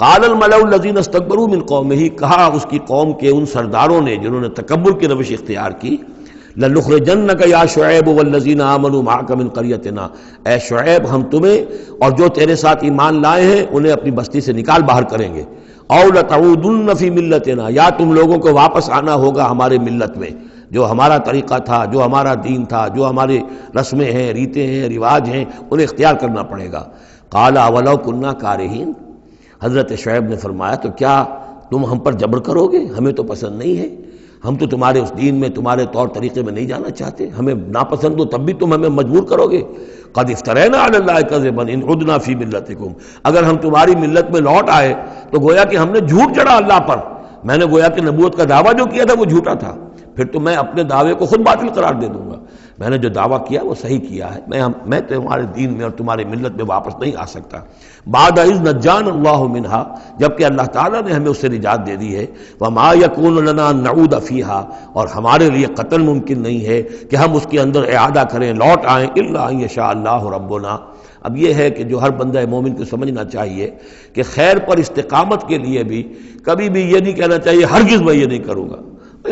قال الملأ الذین استکبروا من قومہ، کہا اس کی قوم کے ان سرداروں نے جنہوں نے تکبر کی روش اختیار کی، لَنُخْرِجَنَّكَ يَا شُعَيْبُ وَالَّذِينَ آمَنُوا مَعَكَ مِنْ قَرْيَتِنَا، اے شعیب ہم تمہیں اور جو تیرے ساتھ ایمان لائے ہیں انہیں اپنی بستی سے نکال باہر کریں گے، او لتعودن فی ملتنا، یا تم لوگوں کو واپس آنا ہوگا ہمارے ملت میں، جو ہمارا طریقہ تھا، جو ہمارا دین تھا، جو ہمارے رسمیں ہیں، ریتیں ہیں، رواج ہیں، انہیں اختیار کرنا پڑے گا۔ قال اولو کنا کارہین، حضرت شعیب نے فرمایا تو کیا تم ہم پر جبر کرو گے؟ ہمیں تو پسند نہیں ہے، ہم تو تمہارے اس دین میں، تمہارے طور طریقے میں نہیں جانا چاہتے، ہمیں ناپسند ہو تب بھی تم ہمیں مجبور کرو گے۔ قد افترینا علی اللہ کذبا ان عدنا فی ملتکم، اگر ہم تمہاری ملت میں لوٹ آئے تو گویا کہ ہم نے جھوٹ چڑھا اللہ پر، میں نے گویا کہ نبوت کا دعویٰ جو کیا تھا وہ جھوٹا تھا، پھر تو میں اپنے دعوے کو خود باطل قرار دے دوں گا، میں نے جو دعویٰ کیا وہ صحیح کیا ہے، میں تمہارے دین میں اور تمہاری ملت میں واپس نہیں آ سکتا۔ بعد اذ نجانا اللہ منہا، جبکہ اللہ تعالیٰ نے ہمیں اس سے نجات دے دی ہے، وما یکون لنا ان نعود فیہا، اور ہمارے لیے قتل ممکن نہیں ہے کہ ہم اس کے اندر اعادہ کریں، لوٹ آئیں، الا ان یشاء اللہ ربنا۔ اب یہ ہے کہ جو ہر بندہ مومن کو سمجھنا چاہیے کہ خیر پر استقامت کے لیے بھی کبھی بھی یہ نہیں کہنا چاہیے ہرگز میں یہ نہیں کروں گا،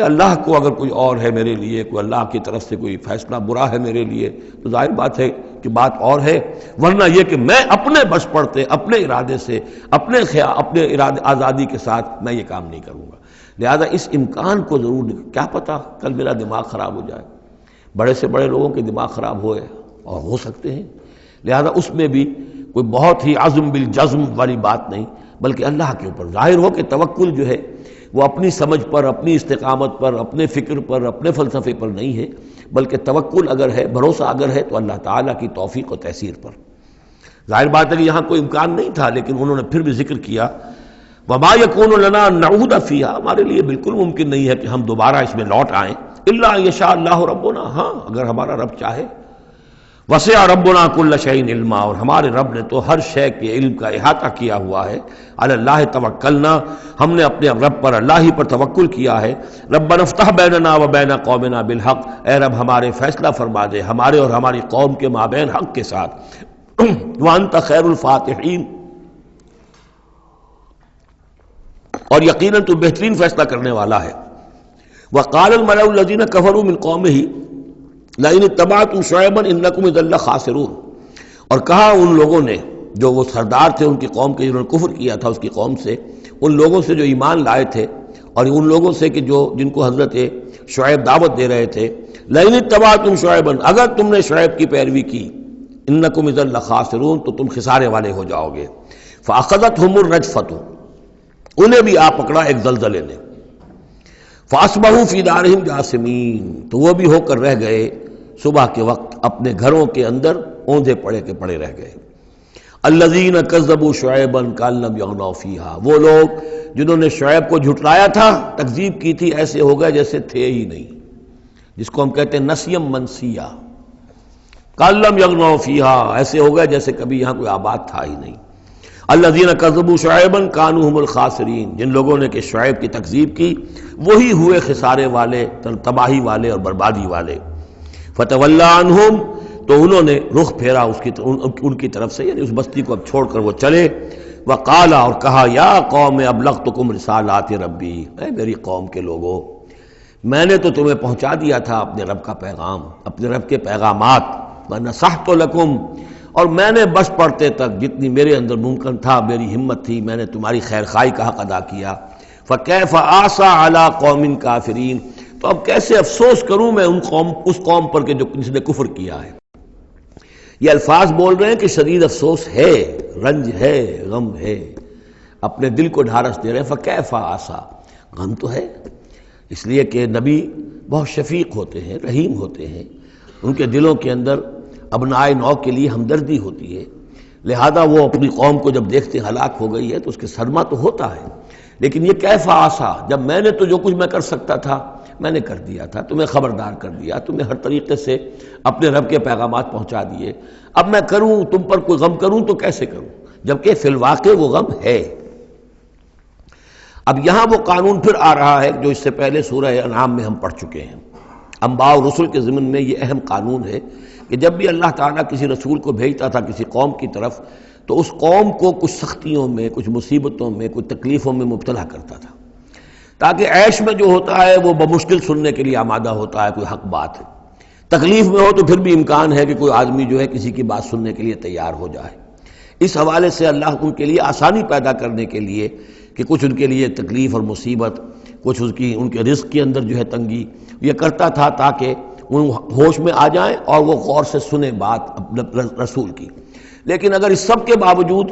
اللہ کو اگر کوئی اور ہے میرے لیے، کوئی اللہ کی طرف سے کوئی فیصلہ برا ہے میرے لیے تو ظاہر بات ہے کہ بات اور ہے، ورنہ یہ کہ میں اپنے بس پڑتے، اپنے ارادے سے، اپنے ارادے آزادی کے ساتھ میں یہ کام نہیں کروں گا۔ لہذا اس امکان کو ضرور، کیا پتہ کل میرا دماغ خراب ہو جائے، بڑے سے بڑے لوگوں کے دماغ خراب ہوئے اور ہو سکتے ہیں، لہذا اس میں بھی کوئی بہت ہی عزم بالجزم والی بات نہیں، بلکہ اللہ کے اوپر ظاہر ہو کہ توکل جو ہے وہ اپنی سمجھ پر، اپنی استقامت پر، اپنے فکر پر، اپنے فلسفے پر نہیں ہے، بلکہ توکل اگر ہے، بھروسہ اگر ہے تو اللہ تعالیٰ کی توفیق و تیسیر پر۔ ظاہر بات ہے کہ یہاں کوئی امکان نہیں تھا، لیکن انہوں نے پھر بھی ذکر کیا وما یکون لنا ان نعود فیہا، ہمارے لیے بالکل ممکن نہیں ہے کہ ہم دوبارہ اس میں لوٹ آئیں، الا ان یشاء اللہ ربنا، ہاں اگر ہمارا رب چاہے۔ وسع ربنا کل شیء علما، اور ہمارے رب نے تو ہر شے کے علم کا احاطہ کیا ہوا ہے۔ علی اللہ توکلنا، ہم نے اپنے رب پر، اللہ ہی پر توکل کیا ہے۔ ربنا افتح بیننا و بین قومنا بالحق، اے رب ہمارے فیصلہ فرما دے ہمارے اور ہماری قوم کے مابین حق کے ساتھ۔ وانت خیر الفاتحین، اور یقیناً تو بہترین فیصلہ کرنے والا ہے۔ وقال الملأ الذین کفروا من قومہ لئن اتبعتم شعیبا انکم اذا لخاسرون، اور کہا ان لوگوں نے، جو وہ سردار تھے ان کی قوم کے، جنہوں نے کفر کیا تھا اس کی قوم سے، ان لوگوں سے جو ایمان لائے تھے، اور ان لوگوں سے کہ جن کو حضرت شعیب دعوت دے رہے تھے، لئن اتبعتم شعیبا، اگر تم نے شعیب کی پیروی کی، انکم اذا لخاسرون، تو تم خسارے والے ہو جاؤ گے۔ فاخذتهم الرجفۃ، انہیں بھی آ پکڑا ایک زلزلے نے۔ فاصبحوا فی دارہم جاثمین، تو وہ بھی ہو کر رہ گئے صبح کے وقت اپنے گھروں کے اندر اوندھے پڑے کے پڑے رہ گئے۔ الذین کذبوا شعیبا کأن لم یغنوا فیہا، وہ لوگ جنہوں نے شعیب کو جھٹلایا تھا، تکذیب کی تھی، ایسے ہو گئے جیسے تھے ہی نہیں، جس کو ہم کہتے ہیں نسیم منسیہ، کأن لم یغنوا فیہا، ایسے ہو گئے جیسے کبھی یہاں کوئی آباد تھا ہی نہیں۔ الذین کذبوا شعیبا کانوا هم الخاسرین، جن لوگوں نے کہ شعیب کی تکذیب کی وہی ہوئے خسارے والے، تباہی والے اور بربادی والے۔ فتولی عنہم، تو انہوں نے رخ پھیرا ان کی طرف سے، یعنی اس بستی کو اب چھوڑ کر وہ چلے۔ وقال، اور کہا، یا قوم ابلغتکم رسالات ربی، اے میری قوم کے لوگوں، میں نے تو تمہیں پہنچا دیا تھا اپنے رب کا پیغام، اپنے رب کے پیغامات، ونصحت لکم، اور میں نے بس پڑتے تک جتنی میرے اندر ممکن تھا، میری ہمت تھی، میں نے تمہاری خیر خواہی کا حق ادا کیا۔ فکیف آسیٰ علی قوم کافرین، تو اب کیسے افسوس کروں میں اس قوم پر کہ جس نے کفر کیا ہے۔ یہ الفاظ بول رہے ہیں کہ شدید افسوس ہے، رنج ہے، غم ہے، اپنے دل کو ڈھارس دے رہے ہیں۔ فکیف آسیٰ، غم تو ہے، اس لیے کہ نبی بہت شفیق ہوتے ہیں، رحیم ہوتے ہیں، ان کے دلوں کے اندر ابنائے نو کے لیے ہمدردی ہوتی ہے، لہذا وہ اپنی قوم کو جب دیکھتے ہلاک ہو گئی ہے تو اس کے صدمہ تو ہوتا ہے، لیکن یہ کیف آسا، جب میں نے تو جو کچھ میں کر سکتا تھا میں نے کر دیا تھا، تمہیں خبردار کر دیا، تمہیں ہر طریقے سے اپنے رب کے پیغامات پہنچا دیے، اب میں کروں تم پر کوئی غم کروں تو کیسے کروں، جبکہ فی الواقع وہ غم ہے۔ اب یہاں وہ قانون پھر آ رہا ہے جو اس سے پہلے سورہ انعام میں ہم پڑھ چکے ہیں۔ انبیاء و رسل کے ضمن میں یہ اہم قانون ہے کہ جب بھی اللہ تعالیٰ کسی رسول کو بھیجتا تھا کسی قوم کی طرف، تو اس قوم کو کچھ سختیوں میں، کچھ مصیبتوں میں، کچھ تکلیفوں میں مبتلا کرتا تھا، تاکہ عیش میں جو ہوتا ہے وہ بمشکل سننے کے لیے آمادہ ہوتا ہے، کوئی حق بات ہے، تکلیف میں ہو تو پھر بھی امکان ہے کہ کوئی آدمی جو ہے کسی کی بات سننے کے لیے تیار ہو جائے۔ اس حوالے سے اللہ ان کے لیے آسانی پیدا کرنے کے لیے کہ کچھ ان کے لیے تکلیف اور مصیبت، کچھ ان کے رزق کے اندر جو ہے تنگی، یہ کرتا تھا تاکہ وہ ہوش میں آ جائیں اور وہ غور سے سنیں بات رسول کی۔ لیکن اگر اس سب کے باوجود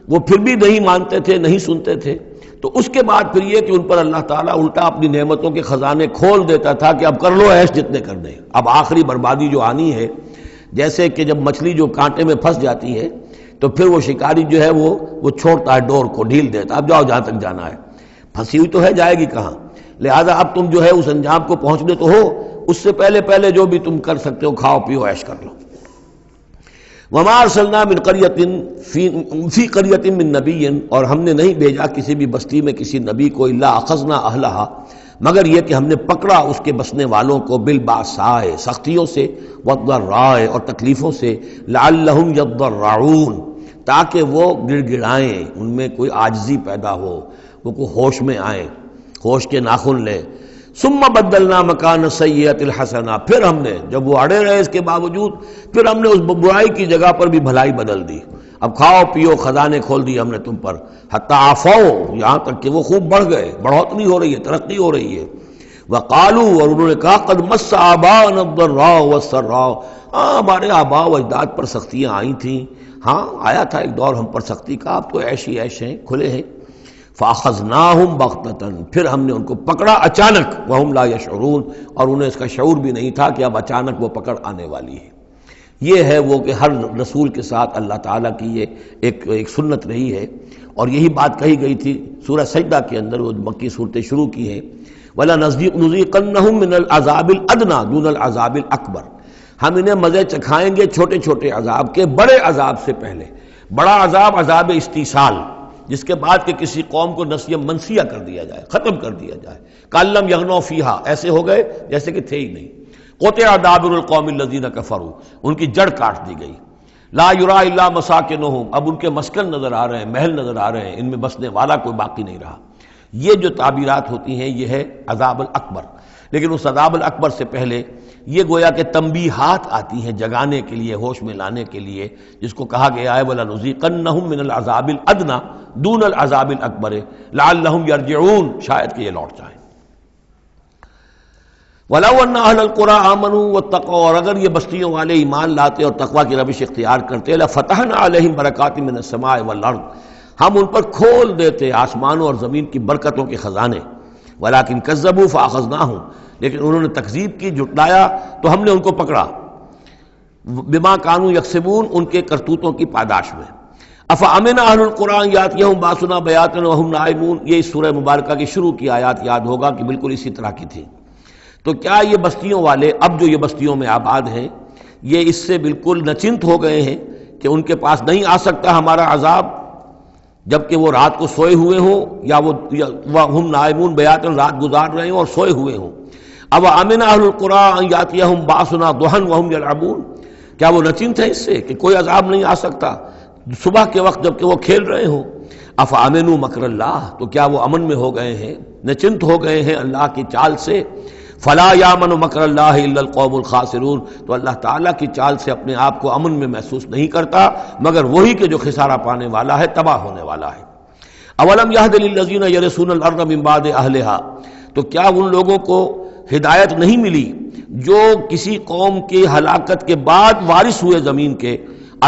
وہ پھر بھی نہیں مانتے تھے، نہیں سنتے تھے، تو اس کے بعد پھر یہ کہ ان پر اللہ تعالیٰ الٹا اپنی نعمتوں کے خزانے کھول دیتا تھا کہ اب کر لو عیش جتنے کرنے، اب آخری بربادی جو آنی ہے، جیسے کہ جب مچھلی جو کانٹے میں پھنس جاتی ہے تو پھر وہ شکاری جو ہے وہ چھوڑتا ہے ڈور کو، ڈھیل دیتا ہے، اب جاؤ جہاں تک جانا ہے، پھنسی ہوئی تو ہے، جائے گی کہاں، لہذا اب تم جو ہے اس انجام کو پہنچنے تو ہو، اس سے پہلے جو بھی تم کر سکتے ہو کھاؤ پیو عیش کر لو۔ وما ارسلنا من قریۃ فی قریۃ من نبی، اور ہم نے نہیں بھیجا کسی بھی بستی میں کسی نبی کو الا اخذنا اہلہا، مگر یہ کہ ہم نے پکڑا اس کے بسنے والوں کو بالباساء سختیوں سے، والضراء اور تکلیفوں سے، لعلہم یضرعون تاکہ وہ گڑ گڑائیں، ان میں کوئی عاجزی پیدا ہو، وہ کوئی ہوش میں آئیں، ہوش کے ناخن لیں۔ ثم بدلنا مکان السیئۃ الحسنہ، پھر ہم نے جب وہ اڑے رہے اس کے باوجود، پھر ہم نے اس برائی کی جگہ پر بھی بھلائی بدل دی، اب کھاؤ پیو خزانے کھول دیے ہم نے تم پر، حتی عفوا یہاں تک کہ وہ خوب بڑھ گئے، بڑھوتری ہو رہی ہے، ترقی ہو رہی ہے۔ وقالوا اور انہوں نے کہا قد مس آباءنا الضراء والسراء، ہمارے آباء و اجداد پر سختیاں آئی تھیں، ہاں آیا تھا ایک دور ہم پر سختی کا، اب تو عیش ہی عیش ہیں، کھلے ہیں۔ فاخذناہم بغتۃ، پھر ہم نے ان کو پکڑا اچانک، وہم لا یشعرون اور انہیں اس کا شعور بھی نہیں تھا کہ اب اچانک وہ پکڑ آنے والی ہے۔ یہ ہے وہ کہ ہر رسول کے ساتھ اللہ تعالیٰ کی یہ ایک سنت رہی ہے، اور یہی بات کہی گئی تھی سورہ سجدہ کے اندر، وہ مکی صورتیں شروع کی ہیں، وَلَنُذِيقَنَّهُم مِّنَ الْعَذَابِ الْأَدْنَىٰ دُونَ الْعَذَابِ الْأَكْبَرِ، ہم انہیں مزے چکھائیں گے چھوٹے چھوٹے عذاب کے بڑے عذاب سے پہلے۔ بڑا عذاب عذاب استیصال، جس کے بعد کہ کسی قوم کو نسیہ منسیہ کر دیا جائے، ختم کر دیا جائے، کَأَلَّمْ يَغْنَوْا فِيهَا، ایسے ہو گئے جیسے کہ تھے ہی نہیں۔ قُطِعَ دَابِرُ الْقَوْمِ الَّذِينَ كَفَرُوا، ان کی جڑ کاٹ دی گئی۔ لا یُرَىٰ إِلَّا مَسَاکِنُهُمْ، اب ان کے مسکن نظر آ رہے ہیں، محل نظر آ رہے ہیں، ان میں بسنے والا کوئی باقی نہیں رہا۔ یہ جو تعبیرات ہوتی ہیں یہ ہے عذاب الاکبر، لیکن اس عذاب الاکبر سے پہلے یہ گویا کہ تنبیہات آتی ہیں جگانے کے لیے، ہوش میں لانے کے لیے، جس کو کہا گیا ہے وَلَنُذِيقَنَّهُم مِّنَ الْعَذَابِ الْأَدْنَىٰ دُونَ الْعَذَابِ الْأَكْبَرِ لَعَلَّهُمْ يَرْجِعُونَ، شاید کہ یہ لوٹ جائیں۔ وَلَوْ أَنَّ أَهْلَ الْقُرَىٰ آمَنُوا وَاتَّقَوْا، اور اگر یہ بستیوں والے ایمان لاتے اور تقویٰ کی روش اختیار کرتے، لَفَتَحْنَا عَلَيْهِمْ بَرَكَاتٍ مِّنَ السَّمَاءِ وَالْأَرْضِ، ہم ان پر کھول دیتے آسمانوں اور زمین کی برکتوں کے خزانے۔ وَلَٰكِن كَذَّبُوا فَأَخَذْنَاهُمْ، لیکن انہوں نے تکذیب کی، جھٹلایا، تو ہم نے ان کو پکڑا، بِمَا كَانُوا يَكْسِبُونَ، ان کے کرتوتوں کی پاداش میں۔ أَفَأَمِنَ أَهْلُ الْقُرْآنِ أَن يَأْتِيَهُم بَأْسُنَا بَيَاتًا وَهُمْ نَائِمُونَ، یہ اس سورہ مبارکہ کی شروع کی آیات یاد ہوگا کہ بالکل اسی طرح کی تھی۔ تو کیا یہ بستیوں والے اب جو یہ بستیوں میں آباد ہیں، یہ اس سے بالکل نچنت ہو گئے ہیں کہ ان کے پاس نہیں آ سکتا ہمارا عذاب، جبکہ وہ رات کو سوئے ہوئے ہوں، یا وہ ہم نائمون بیاتن رات گزار رہے ہوں اور سوئے ہوئے ہوں۔ اب امن اہل القریٰ ان یاتیہم باسنا ضحی وہم یلعبون، کیا وہ نچنت ہے اس سے کہ کوئی عذاب نہیں آ سکتا صبح کے وقت جبکہ وہ کھیل رہے ہوں؟ افامنوا مکر اللہ، تو کیا وہ امن میں ہو گئے ہیں، نچنت ہو گئے ہیں اللہ کی چال سے؟ فلا یامن مکر اللہ الا القوم الخاسرون، تو اللہ تعالیٰ کی چال سے اپنے آپ کو امن میں محسوس نہیں کرتا مگر وہی کہ جو خسارہ پانے والا ہے، تباہ ہونے والا ہے۔ اولم یہد للذین یرثون الارض من بعد اہلہا، تو کیا ان لوگوں کو ہدایت نہیں ملی جو کسی قوم کی ہلاکت کے بعد وارث ہوئے زمین کے،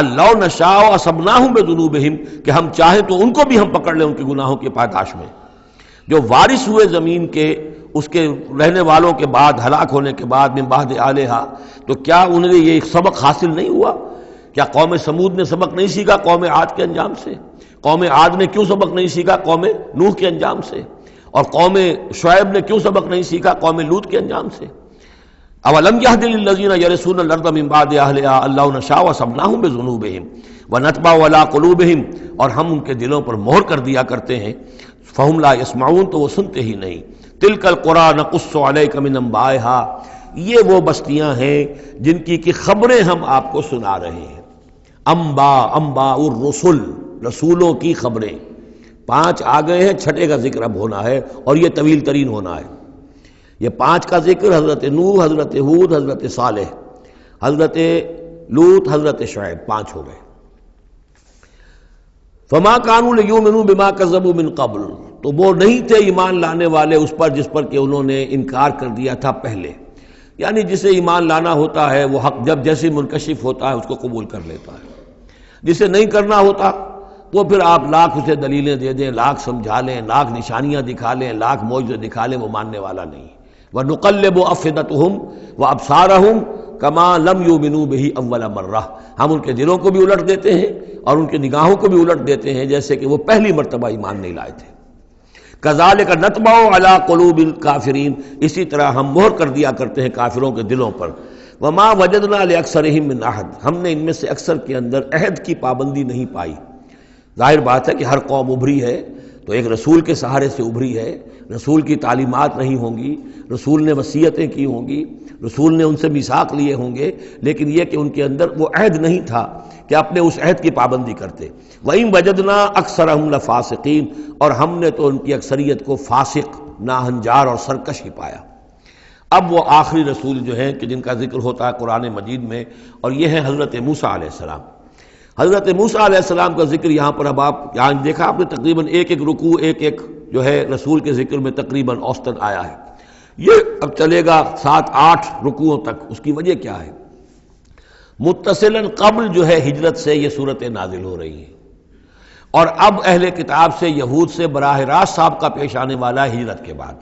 اللہ نشاء اصبناہم بذنوبہم، کہ ہم چاہیں تو ان کو بھی ہم پکڑ لیں ان کے گناہوں کی پاداش میں۔ جو وارث ہوئے زمین کے، اس کے رہنے والوں کے بعد، ہلاک ہونے کے بعد، من بعد اہلہا، تو کیا انہیں یہ سبق حاصل نہیں ہوا؟ کیا قوم سمود نے سبق نہیں سیکھا قوم عاد کے انجام سے؟ قوم عاد نے کیوں سبق نہیں سیکھا قوم نوح کے انجام سے؟ اور قوم شعیب نے کیوں سبق نہیں سیکھا قوم لوط کے انجام سے؟ اولم یہد للذین یرثون الارض من بعد اہلہا اللہ نشاء اصبناہم بذنوبہم ونطبع علی قلوبہم، اور ہم ان کے دلوں پر مہر کر دیا کرتے ہیں، فہم لا یسمعون، تو وہ سنتے ہی نہیں۔ تلک القریٰ نقص علیک من انبائہا، یہ وہ بستیاں ہیں جن کی خبریں ہم آپ کو سنا رہے ہیں۔ انباء الرسل، رسولوں کی خبریں، 5 آ گئے ہیں، 6 کا ذکر اب ہونا ہے اور یہ طویل ترین ہونا ہے۔ یہ 5 کا ذکر حضرت نوح، حضرت ہود، حضرت صالح، حضرت لوط، حضرت شعیب، 5 ہو گئے۔ فما كانوا ليؤمنوا بما كذبوا من قبل، تو وہ نہیں تھے ایمان لانے والے اس پر جس پر کہ انہوں نے انکار کر دیا تھا پہلے. یعنی جسے ایمان لانا ہوتا ہے وہ حق جب جیسے منکشف ہوتا ہے اس کو قبول کر لیتا ہے. جسے نہیں کرنا ہوتا وہ پھر آپ لاکھ اسے دلیلیں دے دیں، لاکھ سمجھا لیں، لاکھ نشانیاں دکھا لیں، لاکھ معجزے دکھا لیں، وہ ماننے والا نہیں. وَنُقَلِّبُ أَفْئِدَتَهُمْ وَأَبْصَارَهُمْ كَمَا لَمْ يُؤْمِنُوا بِهِ أَوَّلَ مَرَّةٍ. ہم ان کے دلوں کو بھی الٹ دیتے ہیں اور ان کی نگاہوں کو بھی الٹ دیتے ہیں جیسے کہ وہ پہلی مرتبہ ایمان نہیں لائے تھے. كَذَلِكَ نَطْبَعُ عَلَىٰ قُلُوبِ الْكَافِرِينَ. اسی طرح ہم مہر کر دیا کرتے ہیں کافروں کے دلوں پر. وَمَا وَجَدْنَا لِأَكْثَرِهِم مِّنْ أَحَدٍ. ہم نے ان میں سے اکثر کے اندر عہد کی پابندی نہیں پائی. ظاہر بات ہے کہ ہر قوم ابھری ہے تو ایک رسول کے سہارے سے ابھری ہے. رسول کی تعلیمات نہیں ہوں گی، رسول نے وصیتیں کی ہوں گی، رسول نے ان سے میثاق لیے ہوں گے، لیکن یہ کہ ان کے اندر وہ عہد نہیں تھا کہ اپنے اس عہد کی پابندی کرتے. وَإِن وَجَدْنَا أَكْثَرَهُمْ لَفَاسِقِينَ. اور ہم نے تو ان کی اکثریت کو فاسق، ناہنجار اور سرکش ہی پایا. اب وہ آخری رسول جو ہیں کہ جن کا ذکر ہوتا ہے قرآن مجید میں، اور یہ ہے حضرت موسیٰ علیہ السلام. حضرت موسیٰ علیہ السلام کا ذکر یہاں پر اب آپ یہاں دیکھا آپ نے تقریباً ایک ایک رکوع ایک ایک جو ہے رسول کے ذکر میں تقریباً اوسطاً آیا ہے. یہ اب چلے گا 7-8 رکوعوں تک. اس کی وجہ کیا ہے؟ متصلاً قبل جو ہے ہجرت سے یہ صورتیں نازل ہو رہی ہیں، اور اب اہل کتاب سے یہود سے براہ راست سابقہ پیش آنے والا ہے ہجرت کے بعد.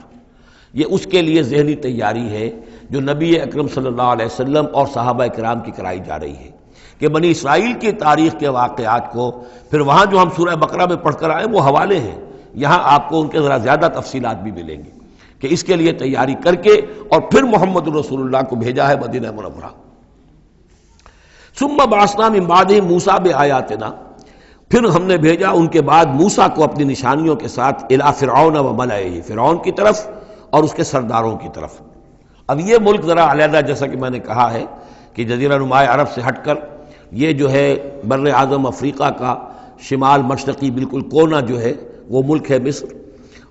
یہ اس کے لیے ذہنی تیاری ہے جو نبی اکرم صلی اللہ علیہ وسلم اور صحابہ کرام کی کرائی جا رہی ہے کہ بنی اسرائیل کی تاریخ کے واقعات کو پھر وہاں جو ہم سورہ بقرہ میں پڑھ کر آئے وہ حوالے ہیں، یہاں آپ کو ان کے ذرا زیادہ تفصیلات بھی ملیں گی کہ اس کے لیے تیاری کر کے اور پھر محمد رسول اللہ کو بھیجا ہے مدینہ منورہ. ثم بعثنا من بعدہ موسیٰ بآیاتنا. پھر ہم نے بھیجا ان کے بعد موسیٰ کو اپنی نشانیوں کے ساتھ الی فرعون وملئہ، فرعون کی طرف اور اس کے سرداروں کی طرف. اب یہ ملک ذرا علیحدہ جیسا کہ میں نے کہا ہے کہ جزیرہ نما عرب سے ہٹ کر یہ جو ہے بر اعظم افریقہ کا شمال مشرقی بالکل کونا جو ہے وہ ملک ہے مصر،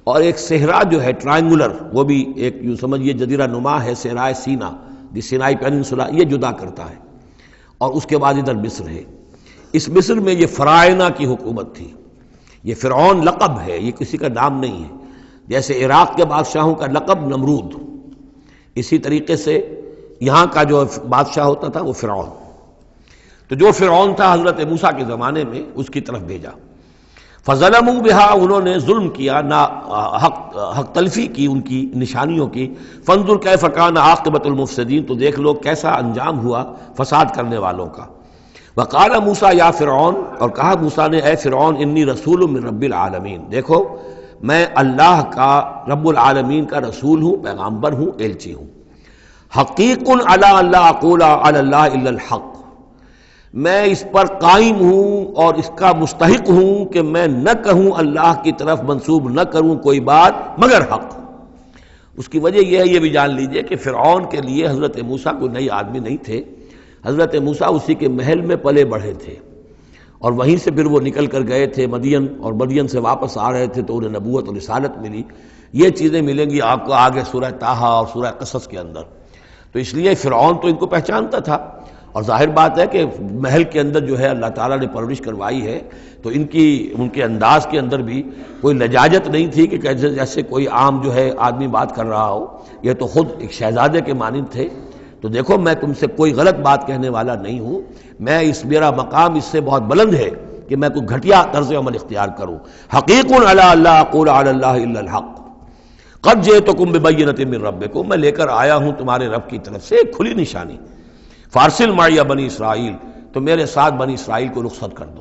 اور ایک صحرا جو ہے ٹرائنگولر وہ بھی ایک یوں سمجھیے جزیرہ نما ہے، صحرائے سینا دی سینائی پیننسولا، یہ جدا کرتا ہے. اور اس کے بعد ادھر مصر ہے. اس مصر میں یہ فرائنہ کی حکومت تھی. یہ فرعون لقب ہے، یہ کسی کا نام نہیں ہے. جیسے عراق کے بادشاہوں کا لقب نمرود، اسی طریقے سے یہاں کا جو بادشاہ ہوتا تھا وہ فرعون. تو جو فرعون تھا حضرت موسیٰ کے زمانے میں اس کی طرف بھیجا. فظلموا بہا، انہوں نے ظلم کیا، حق تلفی کی ان کی نشانیوں کی. فانظر کیف کان عاقبۃ المفسدین، تو دیکھ لو کیسا انجام ہوا فساد کرنے والوں کا. وقال موسیٰ یا فرعون، اور کہا موسیٰ نے اے فرعون انی رسول من رب العالمین، دیکھو میں اللہ کا رب العالمین کا رسول ہوں، پیغامبر ہوں، ایلچی ہوں. حقیق علی اللہ اقول علی اللہ الا الحق، میں اس پر قائم ہوں اور اس کا مستحق ہوں کہ میں نہ کہوں اللہ کی طرف منسوب نہ کروں کوئی بات مگر حق. اس کی وجہ یہ ہے، یہ بھی جان لیجئے کہ فرعون کے لیے حضرت موسیٰ کوئی نئے آدمی نہیں تھے. حضرت موسیٰ اسی کے محل میں پلے بڑھے تھے اور وہیں سے پھر وہ نکل کر گئے تھے مدین، اور مدین سے واپس آ رہے تھے تو انہیں نبوت اور رسالت ملی. یہ چیزیں ملیں گی آپ کو آگے سورہ طٰہٰ اور سورہ قصص کے اندر. تو اس لیے فرعون تو ان کو پہچانتا تھا، اور ظاہر بات ہے کہ محل کے اندر جو ہے اللہ تعالیٰ نے پرورش کروائی ہے تو ان کے انداز کے اندر بھی کوئی لجاجت نہیں تھی کہ جیسے کوئی عام جو ہے آدمی بات کر رہا ہو. یہ تو خود ایک شہزادے کے مانند تھے. تو دیکھو میں تم سے کوئی غلط بات کہنے والا نہیں ہوں، میرا مقام اس سے بہت بلند ہے کہ میں کوئی گھٹیا طرز عمل اختیار کروں. حقیق علی اللہ اقول علی اللہ الا الحق قد جئتکم ببینۃ من ربکم، میں لے کر آیا ہوں تمہارے رب کی طرف سے ایک کھلی نشانی. فارسل معی بنی اسرائیل، تو میرے ساتھ بنی اسرائیل کو رخصت کر دو.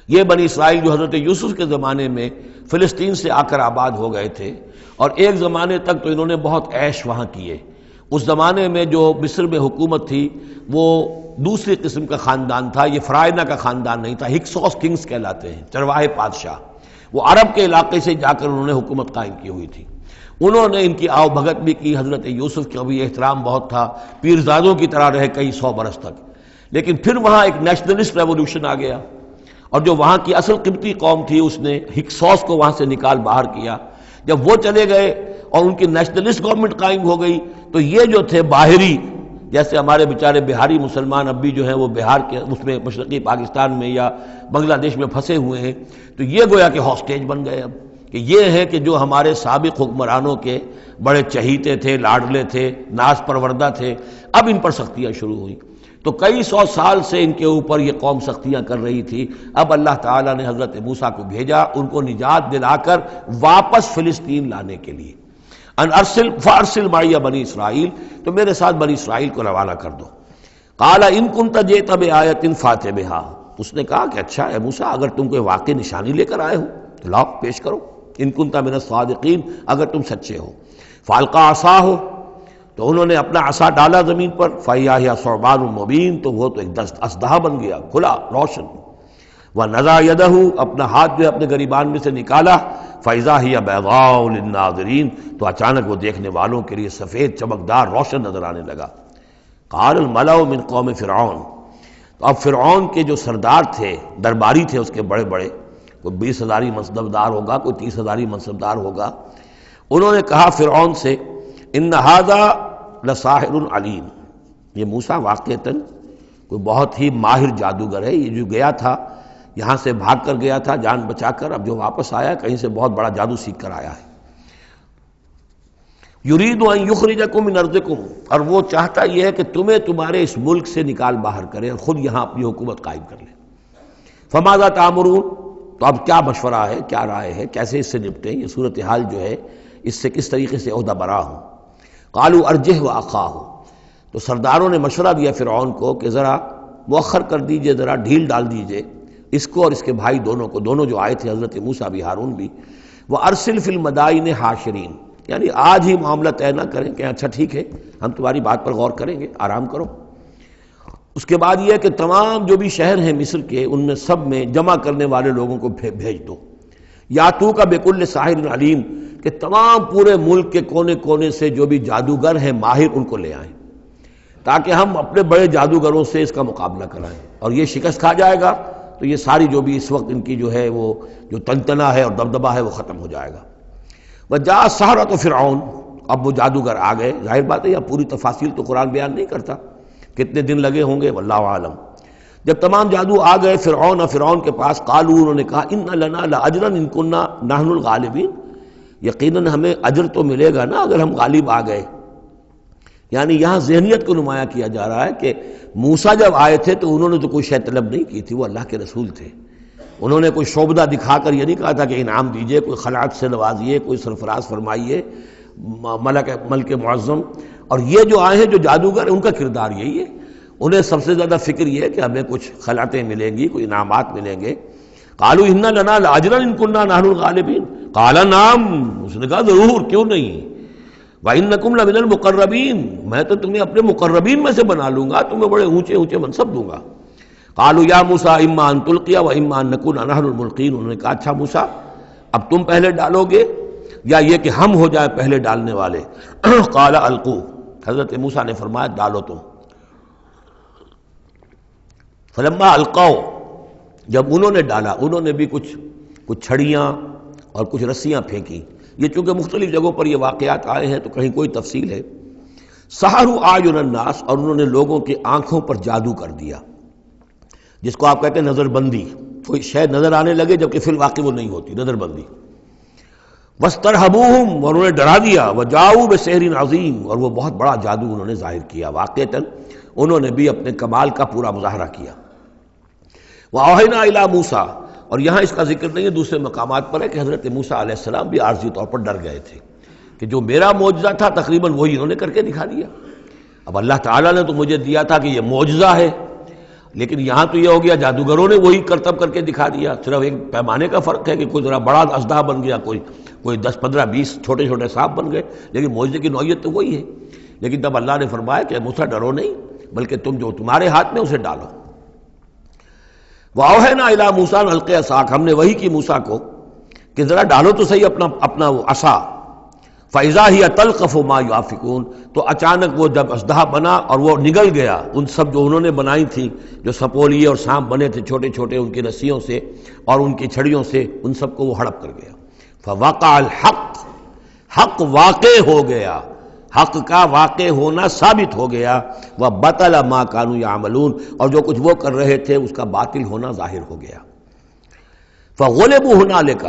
یہ بنی اسرائیل جو حضرت یوسف کے زمانے میں فلسطین سے آ کر آباد ہو گئے تھے، اور ایک زمانے تک تو انہوں نے بہت عیش وہاں کیے. اس زمانے میں جو مصر میں حکومت تھی وہ دوسری قسم کا خاندان تھا، یہ فرائنہ کا خاندان نہیں تھا. ہکسوس کنگز کہلاتے ہیں، چرواہے بادشاہ. وہ عرب کے علاقے سے جا کر انہوں نے حکومت قائم کی ہوئی تھی. انہوں نے ان کی آؤ بھگت بھی کی. حضرت یوسف کا بھی احترام بہت تھا، پیرزادوں کی طرح رہے کئی 100 برس تک. لیکن پھر وہاں ایک نیشنلسٹ ریولوشن آ گیا، اور جو وہاں کی اصل قبطی قوم تھی اس نے ہکسوس کو وہاں سے نکال باہر کیا. جب وہ چلے گئے اور ان کی نیشنلسٹ گورنمنٹ قائم ہو گئی تو یہ جو تھے باہری، جیسے ہمارے بیچارے بہاری مسلمان اب بھی جو ہیں وہ بہار کے اس میں مشرقی پاکستان میں یا بنگلہ دیش میں پھنسے ہوئے ہیں، تو یہ گویا کہ ہاسٹیج بن گئے اب کہ یہ ہے کہ جو ہمارے سابق حکمرانوں کے بڑے چہیتے تھے، لاڈلے تھے، ناز پروردہ تھے، اب ان پر سختیاں شروع ہوئیں۔ تو کئی سو سال سے ان کے اوپر یہ قوم سختیاں کر رہی تھی، اب اللہ تعالیٰ نے حضرت موسیٰ کو بھیجا ان کو نجات دلا کر واپس فلسطین لانے کے لیے۔ ان ارسل فارسل معی بنی اسرائیل، تو میرے ساتھ بنی اسرائیل کو روانہ کر دو۔ قال ان کنت جئت بآیۃ فأت بہا، اس نے کہا کہ اچھا اے موسیٰ اگر تم کوئی واقعی نشانی لے کر آئے ہو تو لاؤ پیش کرو، ان کنت من الصادقین، اگر تم سچے ہو۔ فالقى عصاہ، تو انہوں نے اپنا عصا ڈالا زمین پر، فإذا هي ثعبان مبین، تو وہ تو ایک اژدہا بن گیا کھلا روشن۔ ونزع یدہ، اپنا ہاتھ جو اپنے گریبان میں سے نکالا، فإذا هي بیضاء للناظرین، تو اچانک وہ دیکھنے والوں کے لیے سفید چمکدار روشن نظر آنے لگا۔ قال الملأ من قوم فرعون، تو اب فرعون کے جو سردار تھے، درباری تھے اس کے بڑے بڑے، کوئی 20,000 منصبدار ہوگا، کوئی 30,000 منصبدار ہوگا، انہوں نے کہا فرعون سے ان ھذا لساحر علیم، یہ موسیٰ واقعتاً کوئی بہت ہی ماہر جادوگر ہے، یہ جو گیا تھا یہاں سے بھاگ کر گیا تھا جان بچا کر، اب جو واپس آیا کہیں سے بہت بڑا جادو سیکھ کر آیا ہے۔ یرید ان یخرجکم من ارضکم، اور وہ چاہتا یہ ہے کہ تمہیں تمہارے اس ملک سے نکال باہر کرے اور خود یہاں اپنی حکومت قائم کر لے۔ فماذا تأمرون، تو اب کیا مشورہ ہے، کیا رائے ہے، کیسے اس سے نپٹیں، یہ صورتحال جو ہے اس سے کس طریقے سے عہدہ برا ہوں۔ قالوا ارجہ واخاہ، تو سرداروں نے مشورہ دیا فرعون کو کہ ذرا مؤخر کر دیجئے، ذرا ڈھیل ڈال دیجئے اس کو اور اس کے بھائی دونوں کو، دونوں جو آئے تھے حضرت موسیٰ بھی ہارون بھی۔ وارسل فی المدائن حاشرین، یعنی آج ہی معاملہ طے نہ کریں کہ اچھا ٹھیک ہے ہم تمہاری بات پر غور کریں گے، آرام کرو۔ اس کے بعد یہ ہے کہ تمام جو بھی شہر ہیں مصر کے، ان میں سب میں جمع کرنے والے لوگوں کو بھیج دو۔ یاتو کا بکل ساحر علیم، کہ تمام پورے ملک کے کونے کونے سے جو بھی جادوگر ہیں ماہر ان کو لے آئیں، تاکہ ہم اپنے بڑے جادوگروں سے اس کا مقابلہ کرائیں، اور یہ شکست کھا جائے گا تو یہ ساری جو بھی اس وقت ان کی جو ہے وہ جو تنتنا ہے اور دبدبہ ہے وہ ختم ہو جائے گا۔ وجاء السحرۃ فرعون، اب وہ جادوگر آ گئے، ظاہر بات ہے یہ پوری تفاصیل تو قرآن بیان نہیں کرتا، کتنے دن لگے ہوں گے واللہ عالم۔ جب تمام جادو آ گئے فرعون کے پاس، قالوا، انہوں نے کہا ان لنا لاجرا ان کنا نحن الغالبین، یقیناً ہمیں اجر تو ملے گا نا اگر ہم غالب آ گئے۔ یعنی یہاں ذہنیت کو نمایاں کیا جا رہا ہے کہ موسیٰ جب آئے تھے تو انہوں نے تو کوئی شے طلب نہیں کی تھی، وہ اللہ کے رسول تھے، انہوں نے کوئی شعبدہ دکھا کر یہ نہیں کہا تھا کہ انعام دیجئے، کوئی خلعت سے نوازیے، کوئی سرفراز فرمائیے، ملک معظم۔ اور یہ جو آئے ہیں جو جادوگر ان کا کردار یہی ہے، انہیں سب سے زیادہ فکر یہ ہے کہ ہمیں کچھ خلعتیں ملیں گی، کوئی انعامات ملیں گے۔ قالوا ان لنا لاجرا ان كنا نحن الغالبین، قال نعم، اس نے کہا ضرور، کیوں نہیں، وانکم لمن المقربین، میں تو تمہیں اپنے مقربین میں سے بنا لوں گا، تمہیں بڑے اونچے اونچے منصب دوں گا۔ قالوا یا موسیٰ اما ان تلقی و اما ان نکون نحن الملقین، انہوں نے کہا اچھا موسیٰ اب تم پہلے ڈالو گے یا یہ کہ ہم ہو جائے پہلے ڈالنے والے؟ قال القوا، حضرت موسیٰ نے فرمایا ڈالو تم۔ فلما القوا، جب انہوں نے ڈالا، انہوں نے بھی کچھ چھڑیاں اور کچھ رسیاں پھینکی، یہ چونکہ مختلف جگہوں پر یہ واقعات آئے ہیں تو کہیں کوئی تفصیل ہے۔ سحروا اعین الناس، اور انہوں نے لوگوں کی آنکھوں پر جادو کر دیا، جس کو آپ کہتے ہیں نظر بندی، کوئی شے نظر آنے لگے جبکہ فی الواقع وہ نہیں ہوتی، نظر بندی۔ واسترہبوہم، اور انہوں نے ڈرا دیا، وجاؤوا بسحر عظیم، اور وہ بہت بڑا جادو انہوں نے ظاہر کیا، واقعتاً انہوں نے بھی اپنے کمال کا پورا مظاہرہ کیا۔ وَأَوْحَيْنَا إِلَىٰ مُوسَىٰ، اور یہاں اس کا ذکر نہیں ہے، دوسرے مقامات پر ہے کہ حضرت موسیٰ علیہ السلام بھی عارضی طور پر ڈر گئے تھے کہ جو میرا معجزہ تھا تقریباً وہی انہوں نے کر کے دکھا دیا۔ اب اللہ تعالیٰ نے تو مجھے دیا تھا کہ یہ معجزہ ہے، لیکن یہاں تو یہ ہو گیا جادوگروں نے وہی کرتب کر کے دکھا دیا، صرف ایک پیمانے کا فرق ہے کہ کوئی ذرا بڑا اژدہا بن گیا، کوئی 10 15 20 چھوٹے چھوٹے سانپ بن گئے، لیکن معجزے کی نوعیت تو وہی ہے۔ لیکن تب اللہ نے فرمایا کہ موسیٰ ڈرو نہیں، بلکہ تم جو تمہارے ہاتھ میں اسے ڈالو۔ وَأَوْحَيْنَا إِلَىٰ مُوسَىٰ أَنْ أَلْقِ عَصَاكَ، ہم نے وہی کی موسیٰ کو کہ ذرا ڈالو تو صحیح اپنا وہ عصا۔ فَإِذَا هِيَ تَلْقَفُ مَا يَأْفِكُونَ، تو اچانک وہ جب اژدہا بنا اور وہ نگل گیا ان سب جو انہوں نے بنائی تھی، جو سپولیے اور سانپ بنے تھے چھوٹے چھوٹے ان کی رسیوں سے اور ان کی چھڑیوں سے، ان سب کو وہ ہڑپ کر گیا۔ فَوَقَعَ الْحَقُّ، حق واقع ہو گیا، حق کا واقع ہونا ثابت ہو گیا۔ وَبَطَلَ مَا كَانُوا يَعْمَلُونَ، اور جو کچھ وہ کر رہے تھے اس کا باطل ہونا ظاہر ہو گیا۔ فَغُلِبُوا هُنَالِكَ،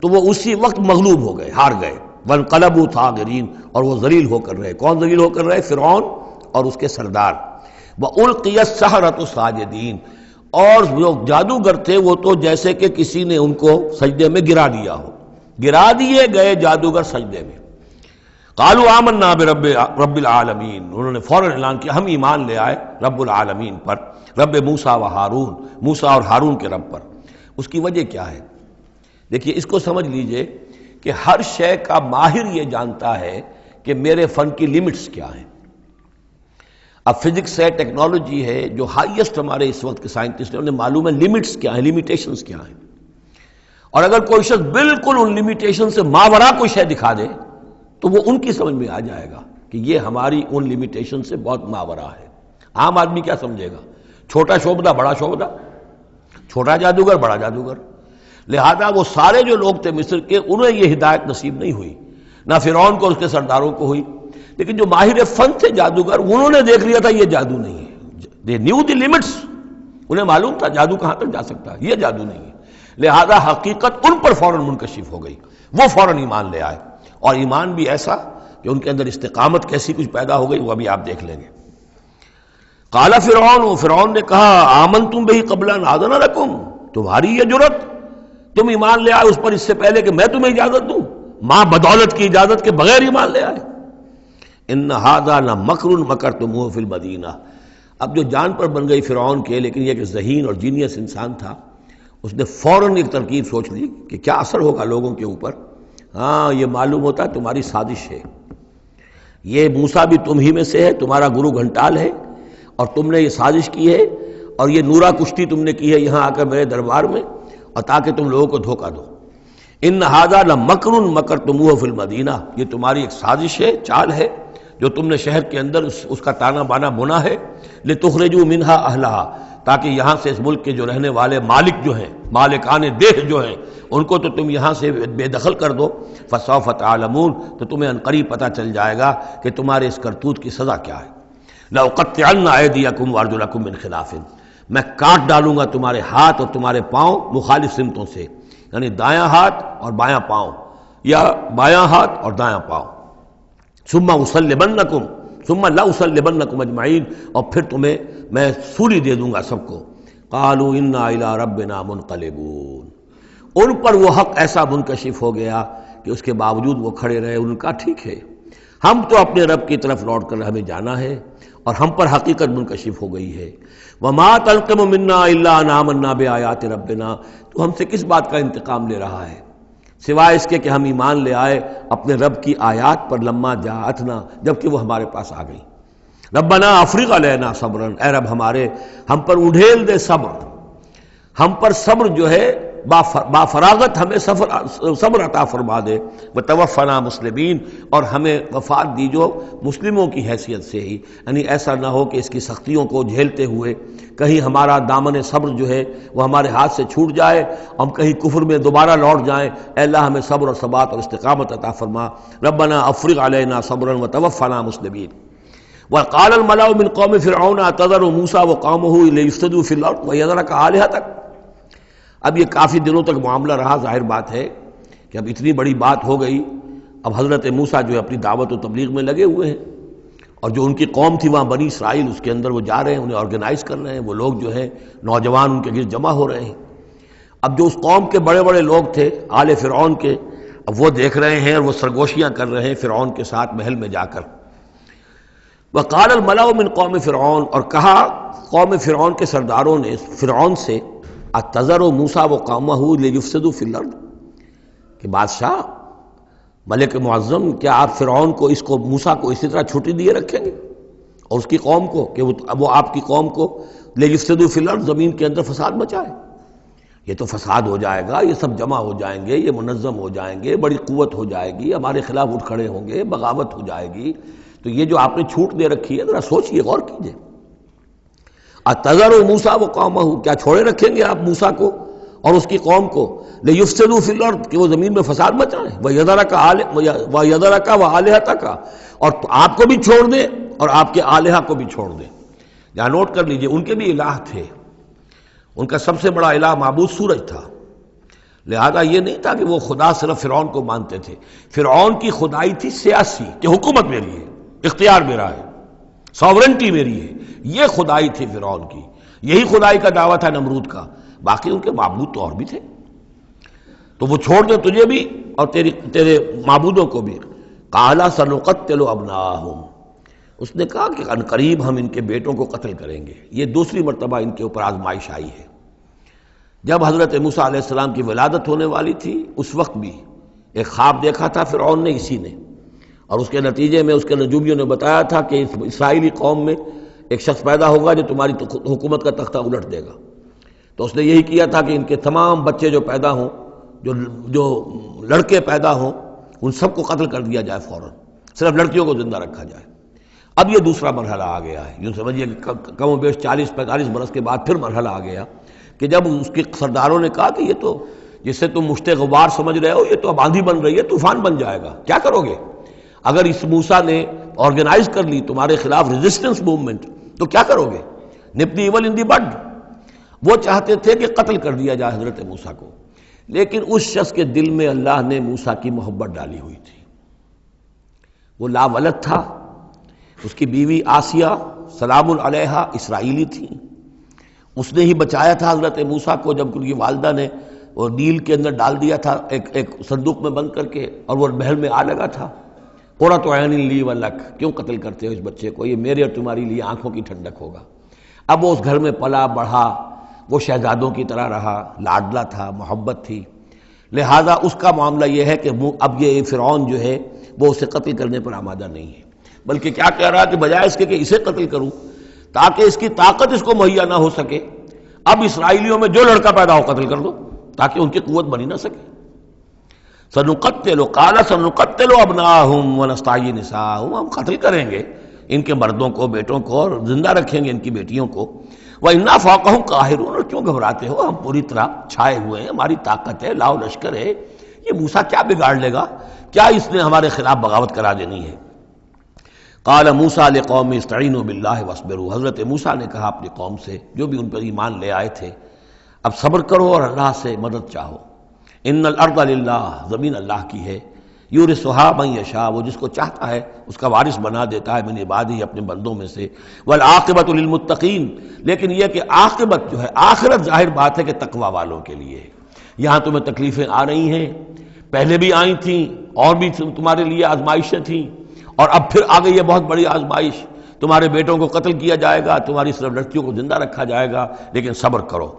تو وہ اسی وقت مغلوب ہو گئے، ہار گئے. وانقلبوا صاغرین، اور وہ ذلیل ہو کر رہے. کون ذلیل ہو کر رہے؟ فرعون اور اس کے سردار. وَأُلْقِيَ السَّحَرَةُ ساجدین، اور جو جادوگر تھے وہ تو جیسے کہ کسی نے ان کو سجدے میں گرا دیا ہو، گرا دیے گئے جادوگر سجدے میں. قالوا آمنا برب العالمین، انہوں نے فوراً اعلان کیا ہم ایمان لے آئے رب العالمین پر، رب موسیٰ و ہارون، موسیٰ اور ہارون کے رب پر. اس کی وجہ کیا ہے؟ دیکھیے اس کو سمجھ لیجئے کہ ہر شے کا ماہر یہ جانتا ہے کہ میرے فن کی لیمٹس کیا ہیں. اب فزکس ہے، ٹیکنالوجی ہے، جو ہائیسٹ ہمارے اس وقت کے سائنٹسٹ ہیں انہیں معلوم ہے لیمٹس کیا ہیں، لیمیٹیشنز کیا ہیں. اور اگر کوئی شخص بالکل ان لیمیٹیشن سے ماورا کوئی شے دکھا دے تو وہ ان کی سمجھ میں آ جائے گا کہ یہ ہماری ان لیمیٹیشن سے بہت ماورا ہے. عام آدمی کیا سمجھے گا؟ چھوٹا شعبدہ بڑا شعبدہ، چھوٹا جادوگر بڑا جادوگر. لہذا وہ سارے جو لوگ تھے مصر کے انہیں یہ ہدایت نصیب نہیں ہوئی، نہ فرعون کو اور اس کے سرداروں کو ہوئی. لیکن جو ماہر فن تھے جادوگر انہوں نے دیکھ لیا تھا یہ جادو نہیں ہے. they knew the limits، انہیں معلوم تھا جادو کہاں تک جا سکتا ہے، یہ جادو نہیں ہے. لہذا حقیقت ان پر فوراً منکشف ہو گئی، وہ فوراً ایمان لے آئے. اور ایمان بھی ایسا کہ ان کے اندر استقامت کیسی کچھ پیدا ہو گئی وہ ابھی آپ دیکھ لیں گے. قال فرعون، فرعون نے کہا آمنتم بہ قبل ان آذن لکم، تمہاری یہ جرت، تم ایمان لے آئے اس پر اس سے پہلے کہ میں تمہیں اجازت دوں، ماں بدولت کی اجازت کے بغیر ایمان لے آئے. ان ھذا لمکر مکرتموہ فی المدینہ. اب جو جان پر بن گئی فرعون کے، لیکن یہ کہ ذہین اور جینیس انسان تھا، اس نے فوراً ایک ترکیب سوچ لی کہ کیا اثر ہوگا لوگوں کے اوپر. ہاں یہ معلوم ہوتا ہے تمہاری سازش ہے، یہ موسیٰ بھی تم ہی میں سے ہے، تمہارا گرو گھنٹال ہے، اور تم نے یہ سازش کی ہے اور یہ نورا کشتی تم نے کی ہے یہاں آ کر میرے دربار میں، اور تاکہ تم لوگوں کو دھوکہ دو. ان ھذا لمکر مکرتموہ فی المدینہ، یہ تمہاری ایک سازش ہے، چال ہے جو تم نے شہر کے اندر اس کا تانا بانا بنا ہے. لتخرجوا منہا اہلہا، تاکہ یہاں سے اس ملک کے جو رہنے والے مالک جو ہیں، مالکان دیہ جو ہیں، ان کو تو تم یہاں سے بے دخل کر دو. فسوف تعلمون، تو تمہیں عنقریب پتہ چل جائے گا کہ تمہارے اس کرتوت کی سزا کیا ہے. لأقطعن ایدیکم وارجلکم من خلاف، میں کاٹ ڈالوں گا تمہارے ہاتھ اور تمہارے پاؤں مخالف سمتوں سے، یعنی دایاں ہاتھ اور بایاں پاؤں، یا بایاں ہاتھ اور دایاں پاؤں. ثم اصلبنکم ثم لاصلبنکم اجمعین، اور پھر تمہیں میں سولی دے دوں گا سب کو. قالوا انا الی ربنا منقلبون، ان پر وہ حق ایسا منکشف ہو گیا کہ اس کے باوجود وہ کھڑے رہے. ان کا ٹھیک ہے، ہم تو اپنے رب کی طرف لوٹ کر ہمیں جانا ہے، اور ہم پر حقیقت منکشف ہو گئی ہے. وما تنقم منا الا ان آمنا بآیات ربنا، تو ہم سے کس بات کا انتقام لے رہا ہے سوائے اس کے کہ ہم ایمان لے آئے اپنے رب کی آیات پر، لما جاءتنا، جبکہ وہ ہمارے پاس آ گئی. ربنا افرغ علینا صبرا، اے رب ہمارے ہم پر اڈھیل دے صبر، ہم پر صبر جو ہے با فراغت ہمیں صبر عطا فرما دے. وتوفنا مسلمین، اور ہمیں وفات دیجو مسلموں کی حیثیت سے ہی، یعنی ایسا نہ ہو کہ اس کی سختیوں کو جھیلتے ہوئے کہیں ہمارا دامن صبر جو ہے وہ ہمارے ہاتھ سے چھوٹ جائے، ہم کہیں کفر میں دوبارہ لوٹ جائیں. اے اللہ ہمیں صبر اور ثبات اور استقامت عطا فرما. ربنا افرغ علینا صبرا وتوفنا مسلمین. وقال الملأ من قوم فرعون اتذر موسیٰ وقومہ لیفسدوا فی الارض ویذرک آلہتک. اب یہ کافی دنوں تک معاملہ رہا، ظاہر بات ہے کہ اب اتنی بڑی بات ہو گئی. اب حضرت موسیٰ جو ہے اپنی دعوت و تبلیغ میں لگے ہوئے ہیں، اور جو ان کی قوم تھی وہاں بنی اسرائیل، اس کے اندر وہ جا رہے ہیں، انہیں آرگنائز کر رہے ہیں. وہ لوگ جو ہیں نوجوان ان کے گرد جمع ہو رہے ہیں. اب جو اس قوم کے بڑے بڑے لوگ تھے آل فرعون کے، اب وہ دیکھ رہے ہیں اور وہ سرگوشیاں کر رہے ہیں فرعون کے ساتھ محل میں جا کر. وقال الملأ من قوم فرعون، اور کہا قوم فرعون کے سرداروں نے فرعون سے، اتذر موسیٰ وقومہ لیفسدوا فی الارض، کہ بادشاہ ملک معظم کیا آپ فرعون کو، اس کو موسیٰ کو اسی طرح چھٹی دیے رکھیں گے، اور اس کی قوم کو کہ وہ آپ کی قوم کو لیفسدوا فی الارض، زمین کے اندر فساد مچائے؟ یہ تو فساد ہو جائے گا، یہ سب جمع ہو جائیں گے، یہ منظم ہو جائیں گے، بڑی قوت ہو جائے گی، ہمارے خلاف اٹھ کھڑے ہوں گے، بغاوت ہو جائے گی. تو یہ جو آپ نے چھوٹ دے رکھی ہے ذرا سوچئے، غور کیجئے. اتذر موسیٰ وقومہ، کیا چھوڑے رکھیں گے آپ موسیٰ کو اور اس کی قوم کو، لیفسدوا فی الارض، کہ وہ زمین میں فساد مچائیں، ویذرک وآلہتک، اور آپ کو بھی چھوڑ دیں اور آپ کے آلہہ کو بھی چھوڑ دیں. یہاں نوٹ کر لیجئے ان کے بھی الہ تھے، ان کا سب سے بڑا الہ معبود سورج تھا، لہذا یہ نہیں تھا کہ وہ خدا صرف فرعون کو مانتے تھے، فرعون کی خدائی تھی سیاسی، کہ حکومت میری ہے، اختیار میرا ہے، ساورنٹی میری ہے، یہ خدائی تھی فرعون کی، یہی خدائی کا دعویٰ تھا نمرود کا، باقی ان کے معبود تو اور بھی تھے، تو وہ چھوڑ دے تجھے بھی اور تیرے معبودوں کو بھی۔ قَالَ سَنُقَتِّلُ أَبْنَاءَهُمْ، اس نے کہا کہ عنقریب ہم ان کے بیٹوں کو قتل کریں گے۔ یہ دوسری مرتبہ ان کے اوپر آزمائش آئی ہے۔ جب حضرت موسیٰ علیہ السلام کی ولادت ہونے والی تھی اس وقت بھی ایک خواب دیکھا تھا فرعون نے، اسی نے، اور اس کے نتیجے میں اس کے نجومیوں نے بتایا تھا کہ اس اسرائیلی قوم میں ایک شخص پیدا ہوگا جو تمہاری حکومت کا تختہ الٹ دے گا۔ تو اس نے یہی کیا تھا کہ ان کے تمام بچے جو پیدا ہوں، جو لڑکے پیدا ہوں، ان سب کو قتل کر دیا جائے فوراً، صرف لڑکیوں کو زندہ رکھا جائے۔ اب یہ دوسرا مرحلہ آ گیا ہے، یوں سمجھیے کہ کم و بیش 40-45 برس کے بعد پھر مرحلہ آ گیا کہ جب اس کے سرداروں نے کہا کہ یہ تو جسے تم مشت غبار سمجھ رہے ہو، یہ تو اب آندھی بن رہی ہے، طوفان بن جائے گا، کیا کرو گے؟ اگر اس موسیٰ نے آرگنائز کر لی تمہارے خلاف ریزسٹنس موومنٹ تو کیا کرو گے؟ نپ دی ایول ان دی بڈ۔ وہ چاہتے تھے کہ قتل کر دیا جائے حضرت موسیٰ کو، لیکن اس شخص کے دل میں اللہ نے موسیٰ کی محبت ڈالی ہوئی تھی، وہ لا ولد تھا، اس کی بیوی آسیہ سلام علیہا اسرائیلی تھی، اس نے ہی بچایا تھا حضرت موسیٰ کو جب ان کی والدہ نے وہ نیل کے اندر ڈال دیا تھا ایک صندوق میں بند کر کے، اور وہ محل میں آ لگا تھا۔ قرۃ عین لی ولک، کیوں قتل کرتے ہو اس بچے کو، یہ میرے اور تمہاری لیے آنکھوں کی ٹھنڈک ہوگا۔ اب وہ اس گھر میں پلا بڑھا، وہ شہزادوں کی طرح رہا، لاڈلا تھا، محبت تھی، لہذا اس کا معاملہ یہ ہے کہ اب یہ فرعون جو ہے وہ اسے قتل کرنے پر آمادہ نہیں ہے، بلکہ کیا کہہ رہا ہے کہ بجائے اس کے کہ اسے قتل کروں تاکہ اس کی طاقت اس کو مہیا نہ ہو سکے، اب اسرائیلیوں میں جو لڑکا پیدا ہو قتل کر دو تاکہ ان کی قوت بنی نہ سکے۔ سنقتل قال سنقتل ابناءهم ونستحيي نساءهم، ہم قتل کریں گے ان کے مردوں کو، بیٹوں کو، اور زندہ رکھیں گے ان کی بیٹیوں کو۔ وَإِنَّا فَوْقَهُمْ قَاهِرُونَ، اور کیوں گھبراتے ہو، ہم پوری طرح چھائے ہوئے ہیں، ہماری طاقت ہے، لاؤ لشکر ہے، یہ موسیٰ کیا بگاڑ لے گا، کیا اس نے ہمارے خلاف بغاوت کرا دینی ہے۔ قال موسیٰ لقوم استعینوا باللہ واصبروا، حضرت موسیٰ نے کہا اپنی قوم سے جو بھی ان پر ایمان لے آئے تھے، اب صبر کرو اور اللہ سے مدد چاہو۔ ان الارض للہ، زمین اللہ کی ہے، یورثھا من یشاء، وہ جس کو چاہتا ہے اس کا وارث بنا دیتا ہے، من عبادہ، اپنے بندوں میں سے، والعاقبۃ للمتقین، لیکن یہ کہ عاقبت جو ہے، آخرت ظاہر بات ہے کہ تقوی والوں کے لیے ہے۔ یہاں تمہیں تکلیفیں آ رہی ہیں، پہلے بھی آئی تھیں اور بھی تمہارے لیے آزمائشیں تھیں، اور اب پھر آ گئی یہ بہت بڑی آزمائش، تمہارے بیٹوں کو قتل کیا جائے گا، تمہاری صرف لڑکیوں کو زندہ رکھا جائے گا، لیکن صبر کرو۔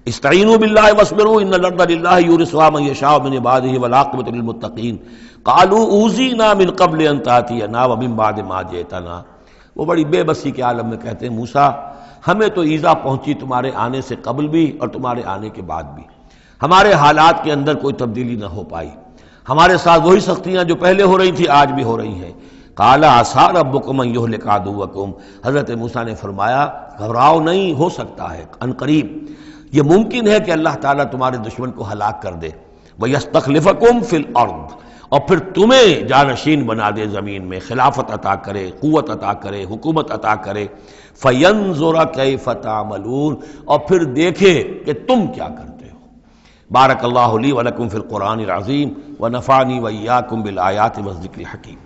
استعینوا باللہ واصبروا ان الارض للہ یورثھا من یشاء من عبادہ والعاقبۃ للمتقین قالوا اوذینا من قبل ان تأتینا ومن بعد ما جئتنا، وہ بڑی بے بسی کے عالم میں کہتے ہیں موسیٰ ہمیں تو ایذا پہنچی تمہارے آنے سے قبل بھی اور تمہارے آنے کے بعد بھی، ہمارے حالات کے اندر کوئی تبدیلی نہ ہو پائی، ہمارے ساتھ وہی سختیاں جو پہلے ہو رہی تھی آج بھی ہو رہی ہیں۔ قال عسیٰ ربکم ان یہلک عدوکم، حضرت موسیٰ نے فرمایا گھبراؤ نہیں، ہو سکتا ہے عنقریب یہ ممکن ہے کہ اللہ تعالیٰ تمہارے دشمن کو ہلاک کر دے، وَيَسْتَخْلِفَكُمْ فِي الْأَرْضِ، اور پھر تمہیں جانشین بنا دے زمین میں، خلافت عطا کرے، قوت عطا کرے، حکومت عطا کرے، فَيَنْظُرَ كَيْفَ تَعْمَلُونَ، اور پھر دیکھے کہ تم کیا کرتے ہو۔ بارک اللہ لی ولکم فی القرآن العظیم ونفعنی وإیاکم بالآیات والذکر الحکیم۔